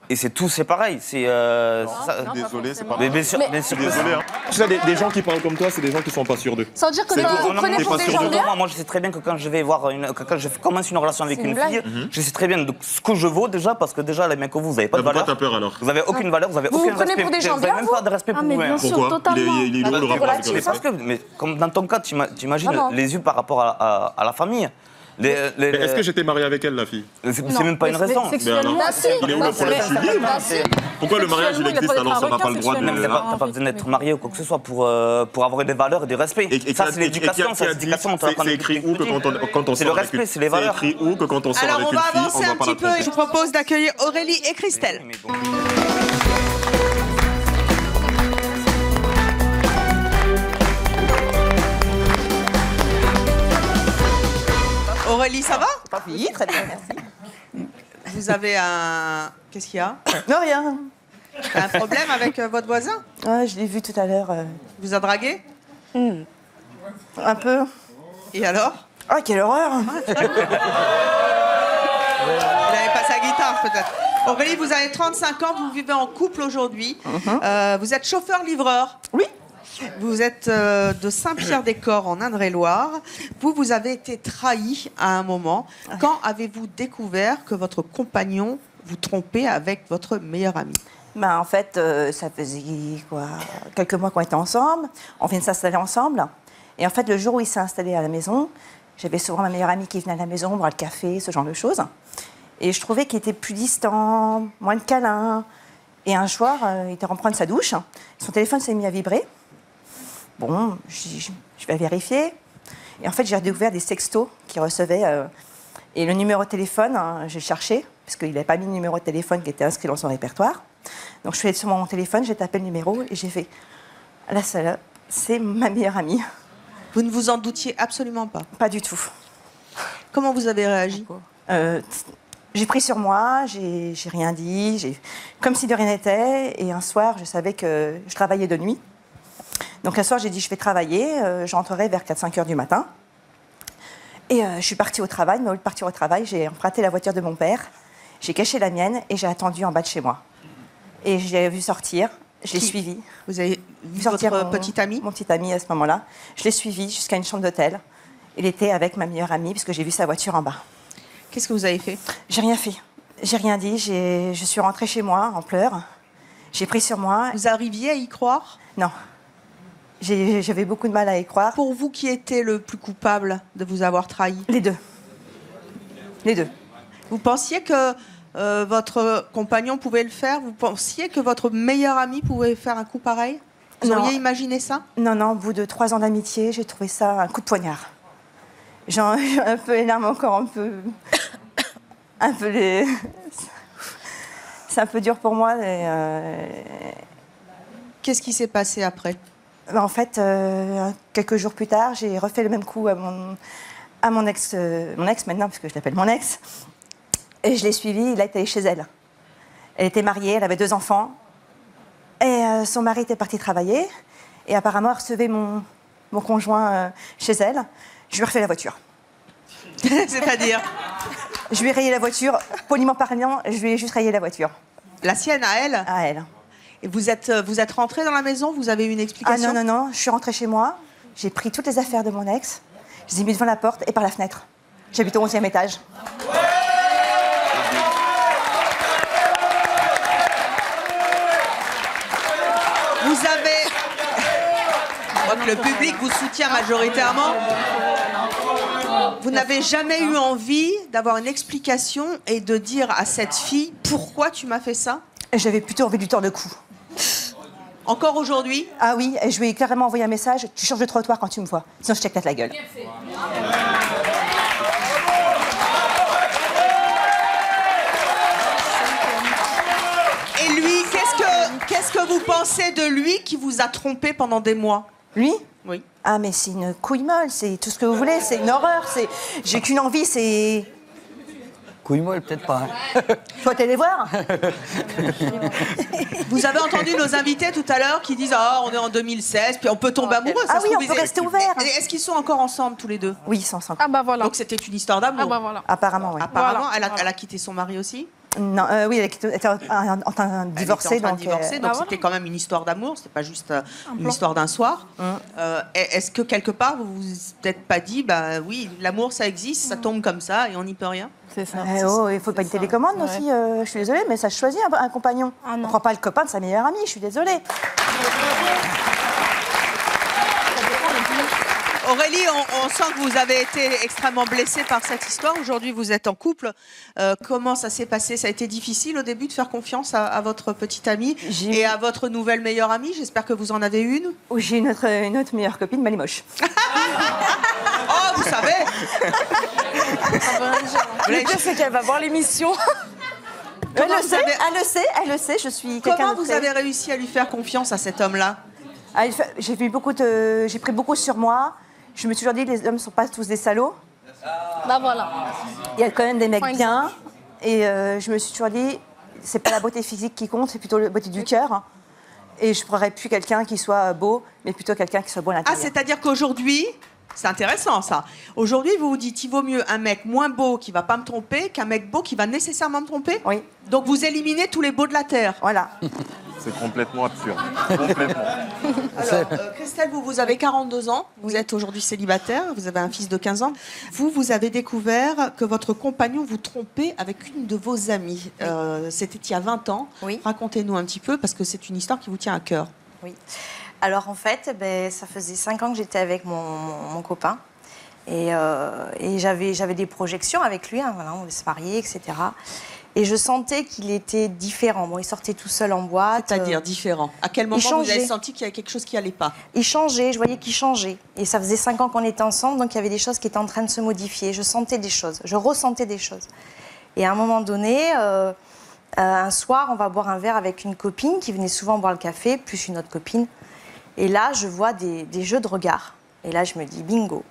et c'est pareil. Désolé, c'est pas Mais bien sûr, désolé. Hein. Tu sais, des gens qui parlent comme toi, c'est des gens qui sont pas sûrs d'eux. Ça veut dire que C'est vous que- vous non, prenez mais pour pas des sûr gens de bien? moi, je sais très bien que quand je vais voir quand je commence une relation avec C'est une une fille, je sais très bien de ce que je vaux déjà, parce que déjà les mecs comme vous n'avez pas de Pourquoi valeur. t'as peur alors? Vous avez aucune valeur, vous avez Vous aucun vous prenez respect. pour des gens vous avez bien, même vous? pas de respect Ah, pour mais vous-même. bien sûr, Pourquoi? totalement. Il est où le rapport avec le Mais parce respect? que, mais comme dans ton cas, t'imagines Non. les yeux par rapport à la famille. Mais est-ce que j'étais marié avec elle, la fille? C'est même pas une raison. Sexuellement, alors, bah si. il est où le problème civil? Pourquoi le mariage il existe alors ça n'a pas le droit de... T'as pas besoin d'être marié ou quoi que ce soit pour avoir des valeurs et du respect. Ça, c'est l'éducation. C'est écrit où que quand on C'est le sort avec respect, une... c'est les valeurs. C'est écrit où que quand on sort Alors avec on une va fille, avancer on un va pas petit la peu et tromper? je vous propose d'accueillir Aurélie et Christelle. Aurélie, ça va? Oui, très bien, merci. Vous avez un... Qu'est-ce qu'il y a? Non, rien. Un problème avec votre voisin? Ah, je l'ai vu tout à l'heure. Vous a dragué? Un peu. Et alors? Ah, quelle horreur! Il n'avait pas sa guitare, peut-être. Aurélie, vous avez 35 ans, vous vivez en couple aujourd'hui. Vous êtes chauffeur-livreur. Oui. Vous êtes de Saint-Pierre-des-Corps, en Indre-et-Loire. Vous avez été trahi à un moment. Quand avez-vous découvert que votre compagnon vous trompait avec votre meilleur ami? Ben, en fait, ça faisait quoi, quelques mois qu'on était ensemble. On vient de s'installer ensemble. Et en fait, le jour où il s'est installé à la maison, j'avais souvent ma meilleure amie qui venait à la maison boire le café, ce genre de choses. Et je trouvais qu'il était plus distant, moins de câlins. Et un soir, il était en train de prendre sa douche. Son téléphone s'est mis à vibrer. Bon, je vais vérifier. Et en fait, j'ai découvert des sextos qu'il recevait. Et le numéro de téléphone, j'ai cherché, parce qu'il n'avait pas mis le numéro de téléphone qui était inscrit dans son répertoire. Donc, je suis allée sur mon téléphone, j'ai tapé le numéro et j'ai fait « Là, celle-là, c'est ma meilleure amie. » Vous ne vous en doutiez absolument pas? Pas du tout. Comment vous avez réagi? J'ai pris sur moi, j'ai rien dit, comme si de rien n'était. Et un soir, je savais que je travaillais de nuit. Donc un soir, j'ai dit, je vais travailler. Je rentrerai vers 4-5 heures du matin. Et je suis partie au travail. Mais au lieu de partir au travail, j'ai emprunté la voiture de mon père. J'ai caché la mienne et j'ai attendu en bas de chez moi. Et je l'ai vu sortir. Je l'ai suivi. Vous avez vu votre petit ami? Mon petit ami à ce moment-là. Je l'ai suivi jusqu'à une chambre d'hôtel. Il était avec ma meilleure amie parce que j'ai vu sa voiture en bas. Qu'est-ce que vous avez fait? J'ai rien fait. J'ai rien dit. Je suis rentrée chez moi en pleurs. J'ai pris sur moi. Vous arriviez à y croire? Non. J'avais beaucoup de mal à y croire. Pour vous, qui était le plus coupable de vous avoir trahi? Les deux. Les deux. Vous pensiez que votre compagnon pouvait le faire? Vous pensiez que votre meilleur ami pouvait faire un coup pareil? Vous auriez imaginé ça? Non, non. Au bout de 3 ans d'amitié, j'ai trouvé ça un coup de poignard. J'ai un peu les larmes encore, un peu les... C'est un peu dur pour moi. Qu'est-ce qui s'est passé après? En fait, quelques jours plus tard, j'ai refait le même coup à mon ex maintenant, parce que je l'appelle mon ex. Et je l'ai suivi, il a été chez elle. Elle était mariée, elle avait 2 enfants. Et son mari était parti travailler. Et apparemment, elle recevait mon conjoint chez elle. Je lui ai refait la voiture. C'est-à-dire? Je lui ai rayé la voiture, poliment parlant, je lui ai juste rayé la voiture. La sienne, à elle? À elle. Et vous êtes rentrée dans la maison? Vous avez eu une explication? Ah non, non, non. Je suis rentrée chez moi. J'ai pris toutes les affaires de mon ex. Je les ai mis devant la porte et par la fenêtre. J'habite au 11e étage. Vous avez... Je crois que le public vous soutient majoritairement. Vous n'avez jamais eu envie d'avoir une explication et de dire à cette fille « Pourquoi tu m'as fait ça ?» J'avais plutôt envie de lui tordre le cou. Encore aujourd'hui? Ah oui, et je lui ai clairement envoyé un message « Tu changes de trottoir quand tu me vois, sinon je t'éclate la gueule. » Et lui, qu'est-ce que vous pensez de lui qui vous a trompé pendant des mois? Lui? Oui. Ah mais c'est une couille molle, c'est tout ce que vous voulez, c'est une horreur, j'ai qu'une envie, c'est... Couille molle, peut-être pas. Hein. Faut aller voir. Vous avez entendu nos invités tout à l'heure qui disent « Ah, on est en 2016, puis on peut tomber amoureux. » Ah oui, on peut rester ouvert. Est-ce qu'ils sont encore ensemble tous les deux? Oui, ils sont ensemble. Ah bah voilà. Donc c'était une histoire d'amour? Ah bah voilà. Apparemment, oui. Apparemment, elle a quitté son mari aussi? Non, oui, elle était en train de divorcer. Donc c'était quand même une histoire d'amour, c'était pas juste une histoire d'un soir. Est-ce que quelque part vous vous êtes pas dit, bah oui, l'amour ça existe, ça tombe comme ça et on n'y peut rien? C'est ça. Il faut pas une télécommande, nos filles. Je suis désolée, mais ça choisit un compagnon. On ne prend pas le copain de sa meilleure amie, je suis désolée. Aurélie, on sent que vous avez été extrêmement blessée par cette histoire. Aujourd'hui, vous êtes en couple. Comment ça s'est passé? Ça a été difficile au début de faire confiance à votre petite amie et à votre nouvelle meilleure amie. J'espère que vous en avez une. Oh, j'ai une autre meilleure copine, mais elle est moche. Oh, vous savez. Le pire, c'est qu'elle va voir l'émission. Elle le sait, je suis quelqu'un Comment de vous très... avez réussi à lui faire confiance à cet homme-là? J'ai pris beaucoup sur moi. Je me suis toujours dit, les hommes ne sont pas tous des salauds. Bah voilà. Il y a quand même des mecs bien. Et je me suis toujours dit, c'est pas la beauté physique qui compte, c'est plutôt la beauté du cœur. Et je ne prendrais plus quelqu'un qui soit beau, mais plutôt quelqu'un qui soit beau à l'intérieur. Ah, c'est-à-dire qu'aujourd'hui, c'est intéressant ça. Aujourd'hui, vous vous dites, il vaut mieux un mec moins beau qui va pas me tromper qu'un mec beau qui va nécessairement me tromper? Oui. Donc vous éliminez tous les beaux de la Terre. Voilà. C'est complètement absurde. Complètement. Alors, Christelle, vous avez 42 ans, vous êtes aujourd'hui célibataire, vous avez un fils de 15 ans. Vous avez découvert que votre compagnon vous trompait avec une de vos amies. C'était il y a 20 ans. Oui. Racontez-nous un petit peu, parce que c'est une histoire qui vous tient à cœur. Oui. Alors en fait, ça faisait 5 ans que j'étais avec mon copain. Et j'avais des projections avec lui, hein, voilà, on voulait se marier, etc. Et je sentais qu'il était différent. Bon, il sortait tout seul en boîte. C'est-à-dire différent? À quel moment vous avez senti qu'il y avait quelque chose qui n'allait pas? Il changeait, je voyais qu'il changeait. Et ça faisait 5 ans qu'on était ensemble, donc il y avait des choses qui étaient en train de se modifier. Je sentais des choses, je ressentais des choses. Et à un moment donné, un soir, on va boire un verre avec une copine qui venait souvent boire le café, plus une autre copine. Et là, je vois des jeux de regard. Et là, je me dis, bingo.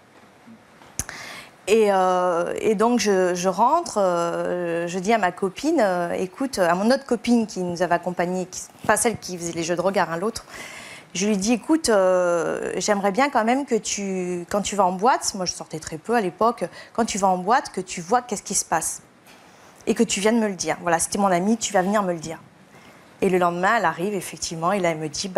Et donc, je rentre, je dis à ma copine, écoute, à mon autre copine qui nous avait accompagnés, pas celle qui faisait les jeux de regard, l'autre, je lui dis, écoute, j'aimerais bien quand même que quand tu vas en boîte, moi je sortais très peu à l'époque, quand tu vas en boîte, que tu vois qu'est-ce qui se passe. Et que tu viennes me le dire. Voilà, c'était mon amie, tu vas venir me le dire. Et le lendemain, elle arrive, effectivement, et là, elle me dit,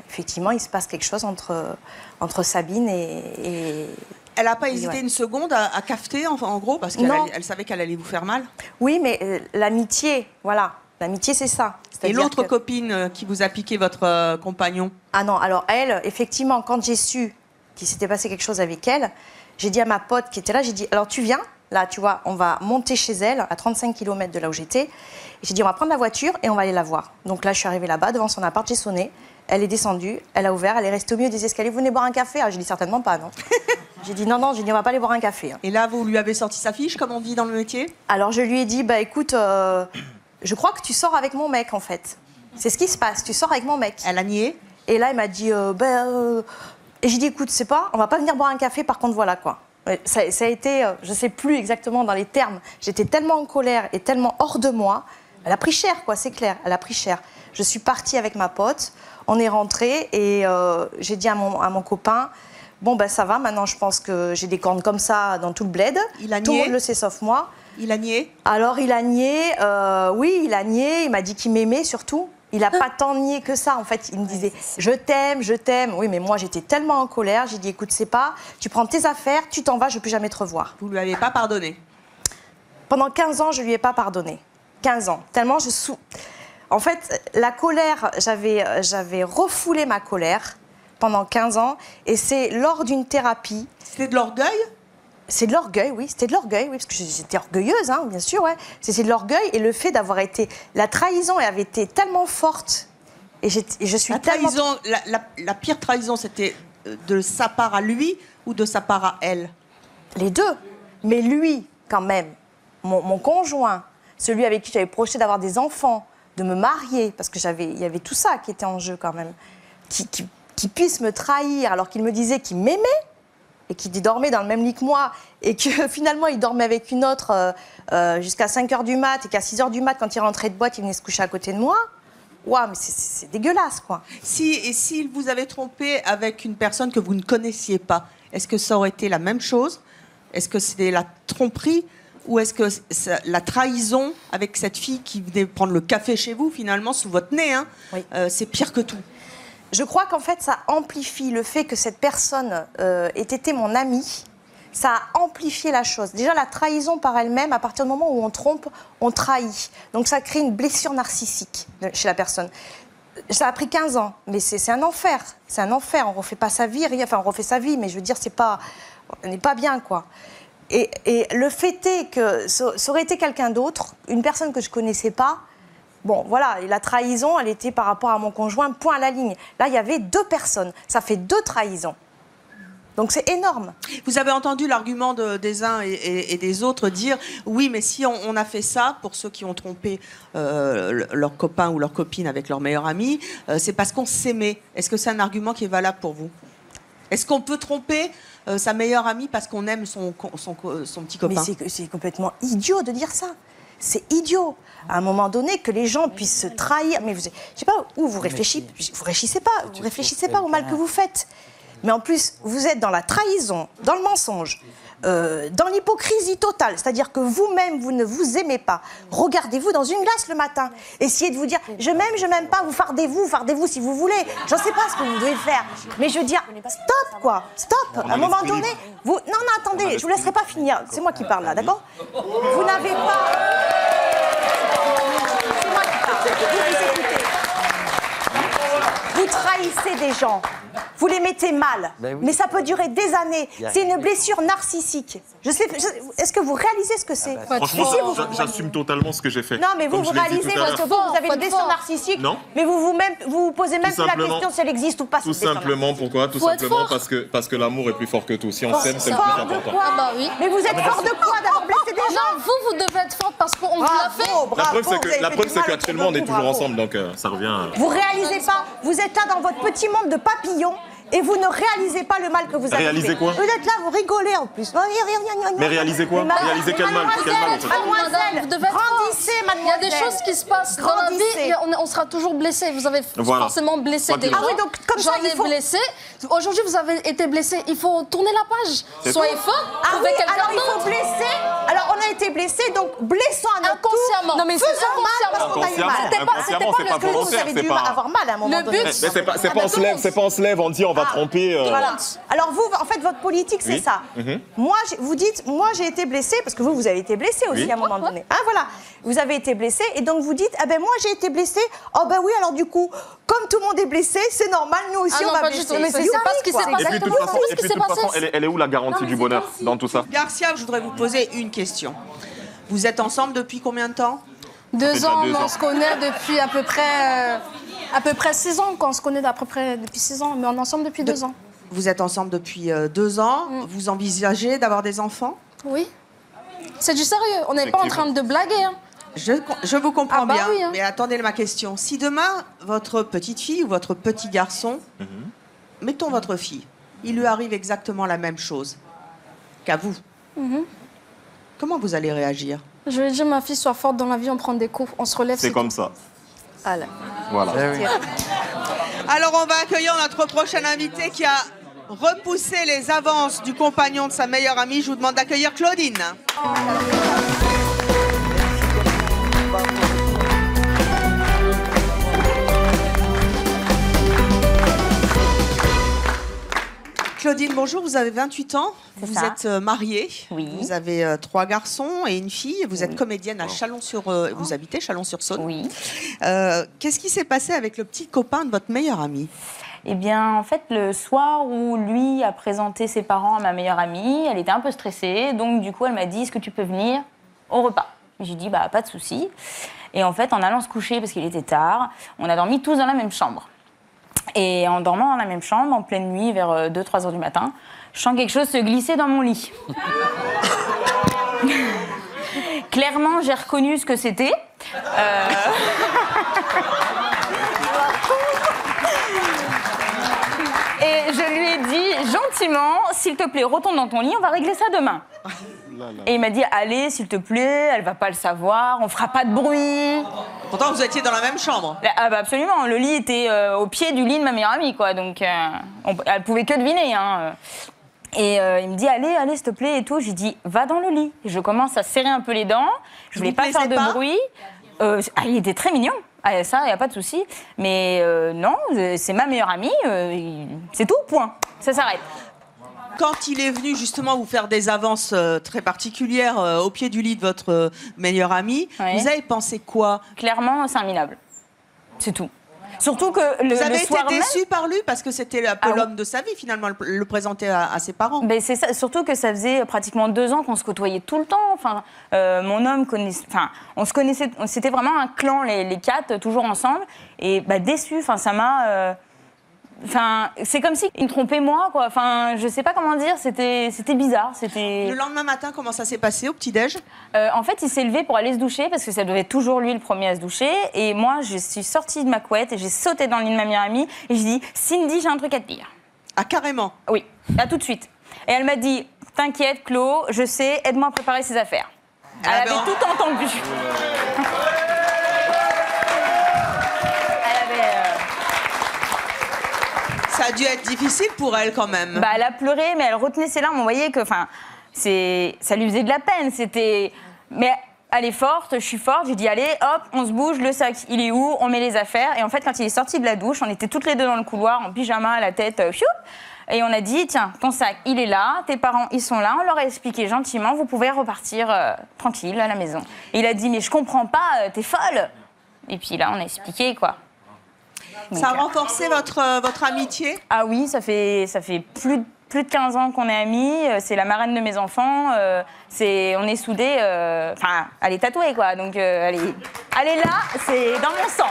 effectivement, il se passe quelque chose entre Sabine et elle n'a pas hésité une seconde à cafeter, en gros, parce qu'elle savait qu'elle allait vous faire mal? Oui, mais l'amitié, voilà. L'amitié, c'est ça. Et l'autre copine qui vous a piqué votre compagnon? Ah non, alors elle, effectivement, quand j'ai su qu'il s'était passé quelque chose avec elle, j'ai dit à ma pote qui était là, j'ai dit, alors tu viens, là, tu vois, on va monter chez elle, à 35 km de là où j'étais. J'ai dit, on va prendre la voiture et on va aller la voir. Donc là, je suis arrivée là-bas, devant son appart, j'ai sonné. Elle est descendue, elle a ouvert, elle est restée au milieu des escaliers. Vous venez boire un café? J'ai dit, certainement pas, non. J'ai dit, non, j'ai dit, on va pas aller boire un café. Et là, vous lui avez sorti sa fiche, comme on dit dans le métier? Alors, je lui ai dit, écoute, je crois que tu sors avec mon mec, en fait. C'est ce qui se passe, tu sors avec mon mec. Elle a nié? Et là, elle m'a dit, Et j'ai dit, écoute, c'est pas, on va pas venir boire un café, par contre, voilà, quoi. Ça a été, je sais plus exactement dans les termes, j'étais tellement en colère et tellement hors de moi. Elle a pris cher, quoi, c'est clair, elle a pris cher. Je suis partie avec ma pote, on est rentrés et j'ai dit à mon copain, bon, ça va, maintenant je pense que j'ai des cornes comme ça dans tout le bled. Il a nié? Tout le monde le sait sauf moi. Il a nié? Alors il a nié, oui, il a nié, il m'a dit qu'il m'aimait surtout. Il n'a pas tant nié que ça, en fait. Il me disait, je t'aime, je t'aime. Oui, mais moi, j'étais tellement en colère. J'ai dit, écoute, c'est pas, tu prends tes affaires, tu t'en vas, je ne peux jamais te revoir. Vous ne lui avez pas pardonné? Pendant 15 ans, je ne lui ai pas pardonné. 15 ans. Tellement En fait, la colère, j'avais refoulé ma colère pendant 15 ans. Et c'est lors d'une thérapie... C'était de l'orgueil? C'est de l'orgueil, oui. C'était de l'orgueil, oui, parce que j'étais orgueilleuse, hein, bien sûr, ouais. C'est de l'orgueil et le fait d'avoir été... La trahison avait été tellement forte. Et je suis tellement... La pire trahison, c'était de sa part à lui ou de sa part à elle? Les deux. Mais lui, quand même, mon conjoint, celui avec qui j'avais projeté d'avoir des enfants, de me marier, parce que il y avait tout ça qui était en jeu quand même, qui puisse me trahir alors qu'il me disait qu'il m'aimait, et qui dormait dans le même lit que moi, et que finalement il dormait avec une autre jusqu'à 5h du mat, et qu'à 6h du mat, quand il rentrait de boîte, il venait se coucher à côté de moi. Waouh, mais c'est dégueulasse, quoi. Et s'il vous avait trompé avec une personne que vous ne connaissiez pas, est-ce que ça aurait été la même chose? Est-ce que c'était la tromperie? Ou est-ce que la trahison avec cette fille qui venait prendre le café chez vous, finalement, sous votre nez, hein, oui. C'est pire que tout? Je crois qu'en fait, ça amplifie le fait que cette personne ait été mon amie. Ça a amplifié la chose. Déjà, la trahison par elle-même, à partir du moment où on trompe, on trahit. Donc, ça crée une blessure narcissique chez la personne. Ça a pris 15 ans, mais c'est un enfer. C'est un enfer. On ne refait pas sa vie, rien. Enfin, on refait sa vie, mais je veux dire, on n'est pas bien, quoi. Et le fait est que ça aurait été quelqu'un d'autre, une personne que je ne connaissais pas. Bon, voilà, et la trahison, elle était par rapport à mon conjoint, point à la ligne. Là, il y avait 2 personnes. Ça fait 2 trahisons. Donc, c'est énorme. Vous avez entendu l'argument des uns et des autres dire « Oui, mais si on a fait ça, pour ceux qui ont trompé leur copain ou leur copine avec leur meilleur ami, c'est parce qu'on s'aimait. » Est-ce que c'est un argument qui est valable pour vous? Est-ce qu'on peut tromper sa meilleure amie parce qu'on aime son petit copain? Mais c'est complètement idiot de dire ça. C'est idiot. À un moment donné, que les gens puissent se trahir. Mais je ne sais pas où vous réfléchissez. Vous réfléchissez pas au mal que vous faites. Mais en plus, vous êtes dans la trahison, dans le mensonge, dans l'hypocrisie totale. C'est-à-dire que vous-même, vous ne vous aimez pas. Regardez-vous dans une glace le matin. Essayez de vous dire, je m'aime pas, vous fardez-vous si vous voulez. Je ne sais pas ce que vous devez faire. Mais je veux dire, stop, quoi. Stop. À un moment donné, vous... Non, attendez, je ne vous laisserai pas finir. C'est moi qui parle là, d'accord? Vous n'avez pas... C'est moi qui parle. Vous écoutez. Vous trahissez des gens. Vous les mettez mal, oui. Mais ça peut durer des années. C'est une blessure narcissique. Est-ce que vous réalisez ce que c'est? Franchement, j'assume totalement ce que j'ai fait. Non, mais vous réalisez parce que vous avez une blessure narcissique. Non. Mais vous posez même plus la question si elle existe ou pas. Tout simplement, pourquoi? Tout simplement parce que l'amour est plus fort que tout. Si on s'aime, c'est le plus important. Oui. Mais vous êtes fort de quoi d'avoir blessé des gens? Non, vous devez être forte parce qu'on vous l'a fait. La preuve, c'est qu'actuellement, on est toujours ensemble, donc ça revient. Vous réalisez pas. Vous êtes là dans votre petit monde de papillons. Et vous ne réalisez pas le mal que vous avez fait. Réalisez quoi? Vous êtes là, vous rigolez en plus. Mais réalisez quoi? Réalisez quel mal? Quel mal, en fait? Mademoiselle, grandissez, mademoiselle. Il y a des choses qui se passent dans la vie et on sera toujours blessé. Vous avez forcément blessé des gens. Ah oui, donc comme ça, il faut... blessé. Aujourd'hui, vous avez été blessé. Il faut tourner la page. Soyez fort. Ah oui, alors il faut blesser. Alors on a été blessé, donc blessons à notre inconsciemment. Non mais faisons mal parce qu'on a eu mal. C'était pas le que vous avez dû avoir mal à un moment donné. Mais c'est pas on se lève, on dit on va tromper. Voilà. Alors vous, en fait, votre politique, c'est ça. Moi, vous dites, moi j'ai été blessée, parce que vous avez été blessé aussi à un moment donné. Hein, voilà. Vous avez été blessé, et donc vous dites, ah ben moi j'ai été blessée. Oh ben oui, alors du coup, comme tout le monde est blessé, c'est normal, nous aussi on va blesser. Mais c'est pas ce qui s'est passé. Et puis de toute façon, elle est où la garantie du bonheur dans tout ça? Garcia, je voudrais vous poser une question. Vous êtes ensemble depuis combien de temps? 2 ans, mais on se connaît depuis à peu près 6 ans. On se connaît à peu près depuis 6 ans, mais on est ensemble depuis 2 ans. Vous êtes ensemble depuis 2 ans. Vous envisagez d'avoir des enfants? Oui. C'est du sérieux. On n'est pas en train de blaguer. Hein. Je vous comprends bien, oui, hein. mais attendez ma question. Si demain, votre petite fille ou votre petit garçon, mettons votre fille, il lui arrive exactement la même chose qu'à vous, comment vous allez réagir? Je vais dire, ma fille, sois forte dans la vie, on prend des coups, on se relève. C'est comme ça. Voilà. Alors, on va accueillir notre prochain invité qui a repoussé les avances du compagnon de sa meilleure amie. Je vous demande d'accueillir Claudine. Claudine, bonjour, vous avez 28 ans, vous êtes mariée, vous avez 3 garçons et une fille, vous êtes comédienne à Chalon-sur... vous habitez Chalon-sur-Saône. Oui. Qu'est-ce qui s'est passé avec le petit copain de votre meilleure amie? Eh bien, en fait, le soir où lui a présenté ses parents à ma meilleure amie, elle était un peu stressée, donc du coup, elle m'a dit, est-ce que tu peux venir au repas? J'ai dit, bah, pas de souci. Et en fait, en allant se coucher, parce qu'il était tard, on a dormi tous dans la même chambre. Et en dormant dans la même chambre, en pleine nuit, vers 2-3 heures du matin, je sens quelque chose se glisser dans mon lit. Clairement, j'ai reconnu ce que c'était. Et je lui ai dit gentiment, s'il te plaît, retourne dans ton lit, on va régler ça demain. Et il m'a dit, allez, s'il te plaît, elle va pas le savoir, on fera pas de bruit. Pourtant, vous étiez dans la même chambre. Ah bah absolument, le lit était au pied du lit de ma meilleure amie, quoi, donc elle pouvait que deviner. Hein. Et il me dit, allez, s'il te plaît, et tout. J'ai dit, va dans le lit. Je commence à serrer un peu les dents, je voulais pas faire de bruit. Il était très mignon. Ah, ça, il n'y a pas de souci. Mais non, c'est ma meilleure amie, c'est tout, point. Ça s'arrête. Quand il est venu justement vous faire des avances très particulières au pied du lit de votre meilleure amie, vous avez pensé quoi? Clairement, c'est un minable. C'est tout. Surtout que vous avez été soir déçu même... par lui parce que c'était un peu l'homme de sa vie finalement, le présenter à ses parents. Ben c'est ça, surtout que ça faisait pratiquement 2 ans qu'on se côtoyait tout le temps. Enfin, mon homme connaissait, enfin, on se connaissait, c'était vraiment un clan les 4 toujours ensemble. Et bah, déçu, enfin ça m'a. Enfin, c'est comme si il me trompait moi, quoi. Enfin, je sais pas comment dire, c'était bizarre. Le lendemain matin, comment ça s'est passé au petit-déj? En fait, il s'est levé pour aller se doucher, parce que ça devait être toujours lui le premier à se doucher. Et moi, je suis sortie de ma couette et j'ai sauté dans le lit de ma meilleure amie. Et j'ai dit, Cindy, j'ai un truc à te dire. Ah, carrément? Oui, à tout de suite. Et elle m'a dit, t'inquiète, Claude, je sais, aide-moi à préparer ses affaires. Elle avait tout entendu. Ça a dû être difficile pour elle quand même. Bah, elle a pleuré, mais elle retenait ses larmes. On voyait que, enfin, ça lui faisait de la peine. Mais elle est forte, je suis forte. J'ai dit, allez, hop, on se bouge, le sac, il est où? On met les affaires. Et en fait, quand il est sorti de la douche, on était toutes les deux dans le couloir, en pyjama, la tête, et on a dit, tiens, ton sac, il est là, tes parents, ils sont là. On leur a expliqué gentiment, vous pouvez repartir tranquille à la maison. Et il a dit, mais je comprends pas, t'es folle. Et puis là, on a expliqué, quoi. Ça a renforcé votre amitié? Ah oui, ça fait plus de 15 ans qu'on est amis. C'est la marraine de mes enfants. On est soudés. Enfin, elle est tatouée, quoi. Donc, elle est là, c'est dans mon sang.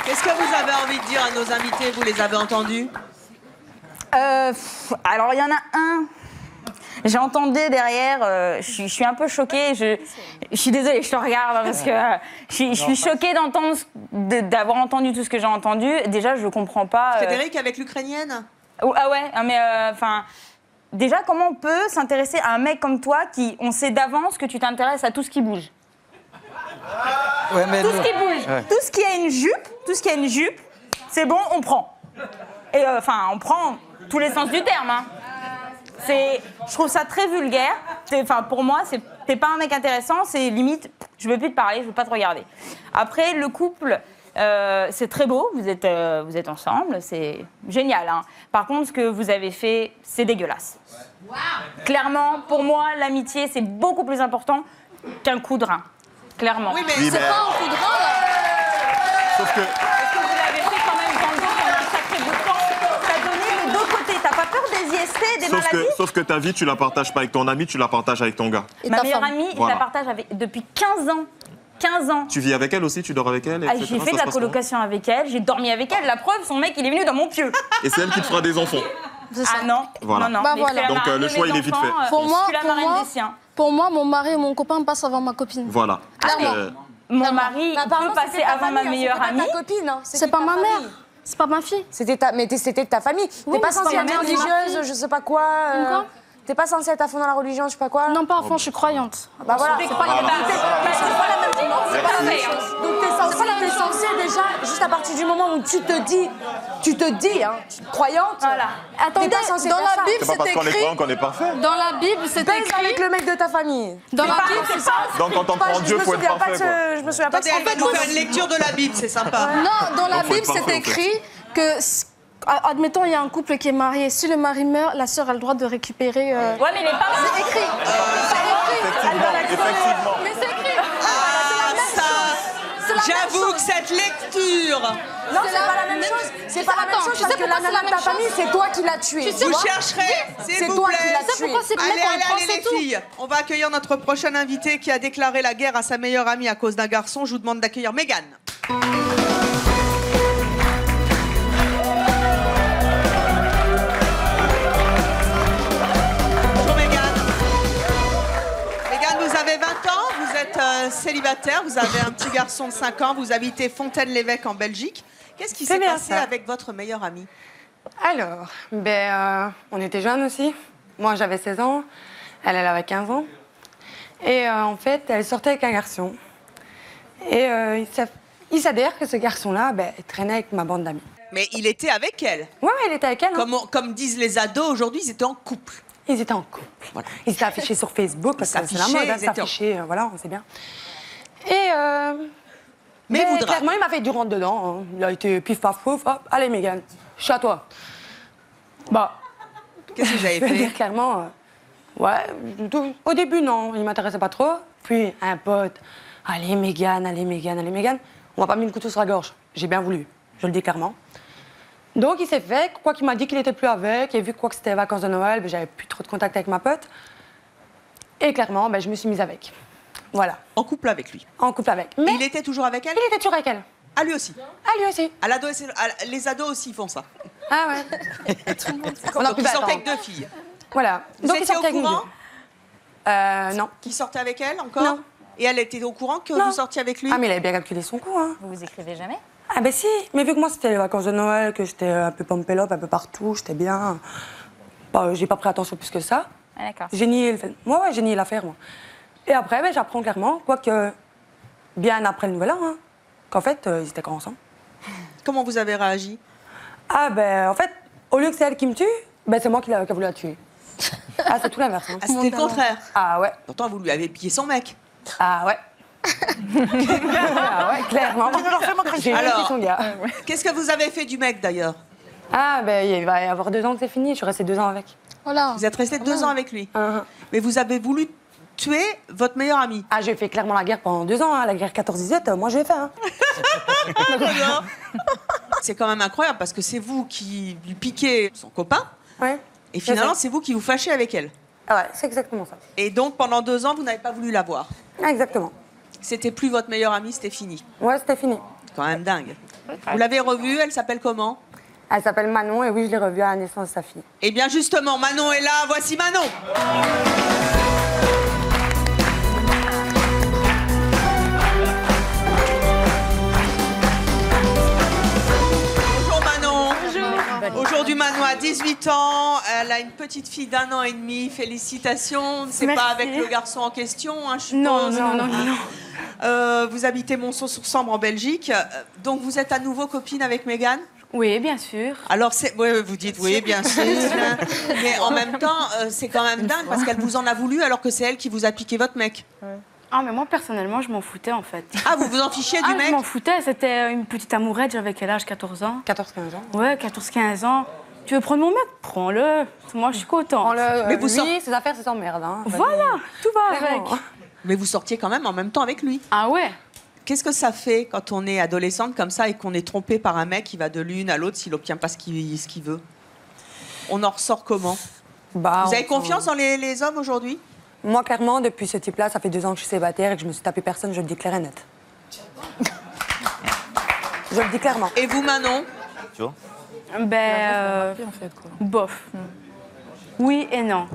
Qu'est-ce que vous avez envie de dire à nos invités? Vous les avez entendus? Alors, il y en a un. J'entendais derrière, je suis un peu choquée, je suis désolée, je te regarde, hein, parce que je suis choquée d'avoir entendu tout ce que j'ai entendu. Déjà, je comprends pas... Frédéric, avec l'Ukrainienne? Ah ouais, mais enfin... déjà, comment on peut s'intéresser à un mec comme toi qui, on sait d'avance que tu t'intéresses à tout ce qui bouge? Ouais, mais tout ce qui bouge, ouais. tout ce qui a une jupe, c'est bon, on prend. Et enfin, on prend tous les sens du terme. Hein. Je trouve ça très vulgaire. Enfin, pour moi, t'es pas un mec intéressant. C'est limite, je veux plus te parler, je veux pas te regarder. Après, le couple, c'est très beau. Vous êtes ensemble, c'est génial. Hein. Par contre, ce que vous avez fait, c'est dégueulasse. Wow. Clairement, pour moi, l'amitié, c'est beaucoup plus important qu'un coup de rein. Clairement. Oui, mais C'est pas un coup de rein, là. Sauf que... Est-ce que vous l'avez fait quand même dans le dos pendant un sacré bout de temps? T'as donné les deux côtés. T'as pas peur des IST, des maladies? Sauf que ta vie, tu la partages pas avec ton ami, tu la partages avec ton gars. Ma meilleure amie, je la partage depuis 15 ans. 15 ans. Tu vis avec elle aussi, tu dors avec elle, etc. J'ai fait de la colocation avec elle, j'ai dormi avec elle. La preuve, son mec, il est venu dans mon pieu. Et c'est elle qui te fera des enfants. Ah non, voilà. non. Bah voilà. Donc le choix, il est vite fait. Pour moi, mon mari et mon copain passent avant ma copine. Voilà. Clairement. Mon mari peut passer avant ma meilleure amie. C'était ta copine. Hein. C'est pas ma mère. C'est pas ma fille. C'était de ta famille. Oui, T'es pas mais c'est censée pas ma être mère, c'est ma religieuse, fille. je sais pas quoi. T'es pas censée être à fond dans la religion, je sais pas quoi. Non, pas à fond, je suis croyante. Bah voilà. C'est pas la même chose. Donc t'es censée déjà, juste à partir du moment où tu te dis, hein, croyante. Voilà. Attendez, dans la Bible, C'est pas parce c'est qu'on est écrit. croyant qu'on est parfait. Dans la Bible, c'est Baise écrit. avec le mec de ta famille. Dans la Bible, c'est ça. Donc quand on prend Dieu, faut être parfait, quoi. Je me souviens pas de Attendez, elle va nous faire une lecture de la Bible, c'est sympa. Non, dans la faut être Bible, c'est parfait, en écrit que. Admettons, il y a un couple qui est marié. Si le mari meurt, la sœur a le droit de récupérer. Ouais, mais les parents. C'est écrit. Effectivement. Mais c'est écrit. J'avoue que cette lecture... Non, c'est pas la même chose. C'est pas la même chose parce que la nana de ta famille, c'est toi qui l'as tuée. Vous chercherez, s'il vous toi qui plaît. l'as tuée. Allez, les filles. On va accueillir notre prochain invité qui a déclaré la guerre à sa meilleure amie à cause d'un garçon. Je vous demande d'accueillir Mégane. Bonjour Mégane. Mégane, vous avez 20 ans, vous êtes célibataire, vous avez un petit garçon de 5 ans, vous habitez Fontaine-l'Évêque en Belgique. Qu'est-ce qui s'est passé avec votre meilleure amie? Alors, on était jeunes aussi. Moi, j'avais 16 ans. Elle avait 15 ans. Et en fait, elle sortait avec un garçon. Et il s'avère que ce garçon-là, il traînait avec ma bande d'amis. Mais il était avec elle? Ouais, il était avec elle. Hein. Comme disent les ados aujourd'hui, ils étaient en couple. Ils étaient en couple. Voilà. Ils s'étaient affichés sur Facebook parce que c'est la mode, s'afficher, voilà, on sait bien. Et mais vous clairement, il m'a fait du rentre dedans. Hein. Il a été pif paf pouf, hop, allez Mégane, je suis à toi. Qu'est-ce que j'avais fait? Dire clairement, au début non, il m'intéressait pas trop. Puis un pote, allez Mégane, on m'a pas mis le couteau sur la gorge. J'ai bien voulu, je le dis clairement. Donc il s'est fait, quoi qu'il m'a dit qu'il était plus avec, et vu quoi que c'était les vacances de Noël, j'avais plus trop de contact avec ma pote. Et clairement, je me suis mise avec. Voilà. En couple avec lui? En couple avec. Mais il était toujours avec elle? Il était toujours avec elle. Ah, lui aussi? Ah, lui aussi. Les ados aussi font ça. Ah ouais. Tout le monde. Donc il sortait avec 2 filles. Voilà. Vous donc, étiez au courant? Non. Qui sortait avec elle encore? Non. Et elle était au courant que vous sortiez avec lui? Ah, mais il avait bien calculé son coup. Hein. Vous vous écrivez jamais? Ah ben si, mais vu que moi c'était les vacances de Noël, que j'étais un peu pompelope, un peu partout, j'étais bien... j'ai pas pris attention plus que ça. Ah d'accord. J'ai nié l'affaire, moi. Et après, j'apprends clairement, quoique bien après le nouvel an, qu'en fait, ils étaient encore ensemble. Comment vous avez réagi? Ah en fait, au lieu que c'est elle qui me tue, c'est moi qui a voulu la tuer. Ah, c'est tout l'inverse. Hein. Ah, c'était le contraire? Ah ouais. Pourtant, vous lui avez pillé son mec. Ah ouais. Ah ouais, clairement. J'ai Alors, son gars. Qu'est-ce que vous avez fait du mec d'ailleurs? Ah, il va y avoir 2 ans que c'est fini, je suis restée 2 ans avec. Voilà. Vous êtes resté 2 ans avec lui? Mais vous avez voulu tuer votre meilleure amie? Ah, j'ai fait clairement la guerre pendant 2 ans, la guerre 14-18, moi je l'ai fait. Hein. C'est quand même incroyable parce que c'est vous qui lui piquez son copain. Ouais. Et finalement, c'est vous qui vous fâchez avec elle. Ah ouais, c'est exactement ça. Et donc, pendant 2 ans, vous n'avez pas voulu la voir? Exactement. C'était plus votre meilleure amie, c'était fini? Ouais, c'était fini. Quand même dingue. Vous l'avez revue, elle s'appelle comment? Elle s'appelle Manon et oui, je l'ai revue à la naissance de sa fille. Eh bien justement, Manon est là. Voici Manon. Bonjour Manon. Bonjour. Aujourd'hui, Manon a 18 ans. Elle a une petite fille d'1 an et demi. Félicitations. C'est pas avec le garçon en question, hein, je suppose. Non. Vous habitez Monceau-sur-Sambre en Belgique. Donc vous êtes à nouveau copine avec Mégane ? Oui, bien sûr. Alors, vous dites oui, bien sûr. Mais en même temps, c'est quand même dingue parce qu'elle vous en a voulu alors que c'est elle qui vous a piqué votre mec. Ah, mais moi, personnellement, je m'en foutais, en fait. Ah, vous vous en fichiez du mec ? Je m'en foutais. C'était une petite amourette. J'avais quel âge ? 14 ans. 14-15 ans. Ouais, 14-15 ans. Tu veux prendre mon mec ? Prends-le. Moi, je suis contente. Mais vous ses affaires, c'est s'emmerde. Hein. Voilà, tout va avec. Mais vous sortiez quand même en même temps avec lui. Ah ouais. Qu'est-ce que ça fait quand on est adolescente comme ça et qu'on est trompé par un mec qui va de l'une à l'autre s'il n'obtient pas ce qu'il veut ? On en ressort comment ? Vous avez confiance dans les hommes aujourd'hui ? Moi, clairement, depuis ce type-là, ça fait 2 ans que je suis célibataire et que je me suis tapé personne, je le dis clair et net. Je le dis clairement. Et vous, Manon ? Tu vois ? Bof. Oui et non.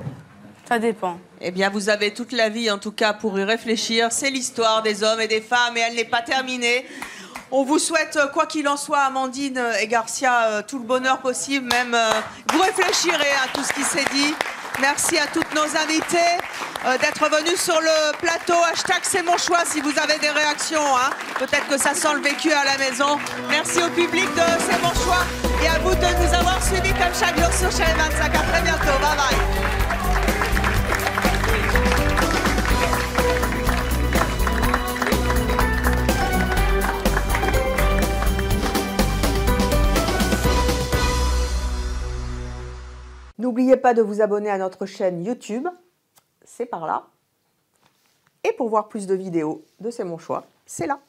Ça dépend. Eh bien, vous avez toute la vie, en tout cas, pour y réfléchir. C'est l'histoire des hommes et des femmes, et elle n'est pas terminée. On vous souhaite, quoi qu'il en soit, Amandine et Garcia, tout le bonheur possible. Même, vous réfléchirez à tout ce qui s'est dit. Merci à toutes nos invités d'être venus sur le plateau. # c'est mon choix si vous avez des réactions. Hein. Peut-être que ça sent le vécu à la maison. Merci au public de C'est mon choix. Et à vous de nous avoir suivis comme chaque jour sur Chaîne 25. À très bientôt. Bye bye. N'oubliez pas de vous abonner à notre chaîne YouTube, c'est par là. Et pour voir plus de vidéos de C'est mon choix, c'est là.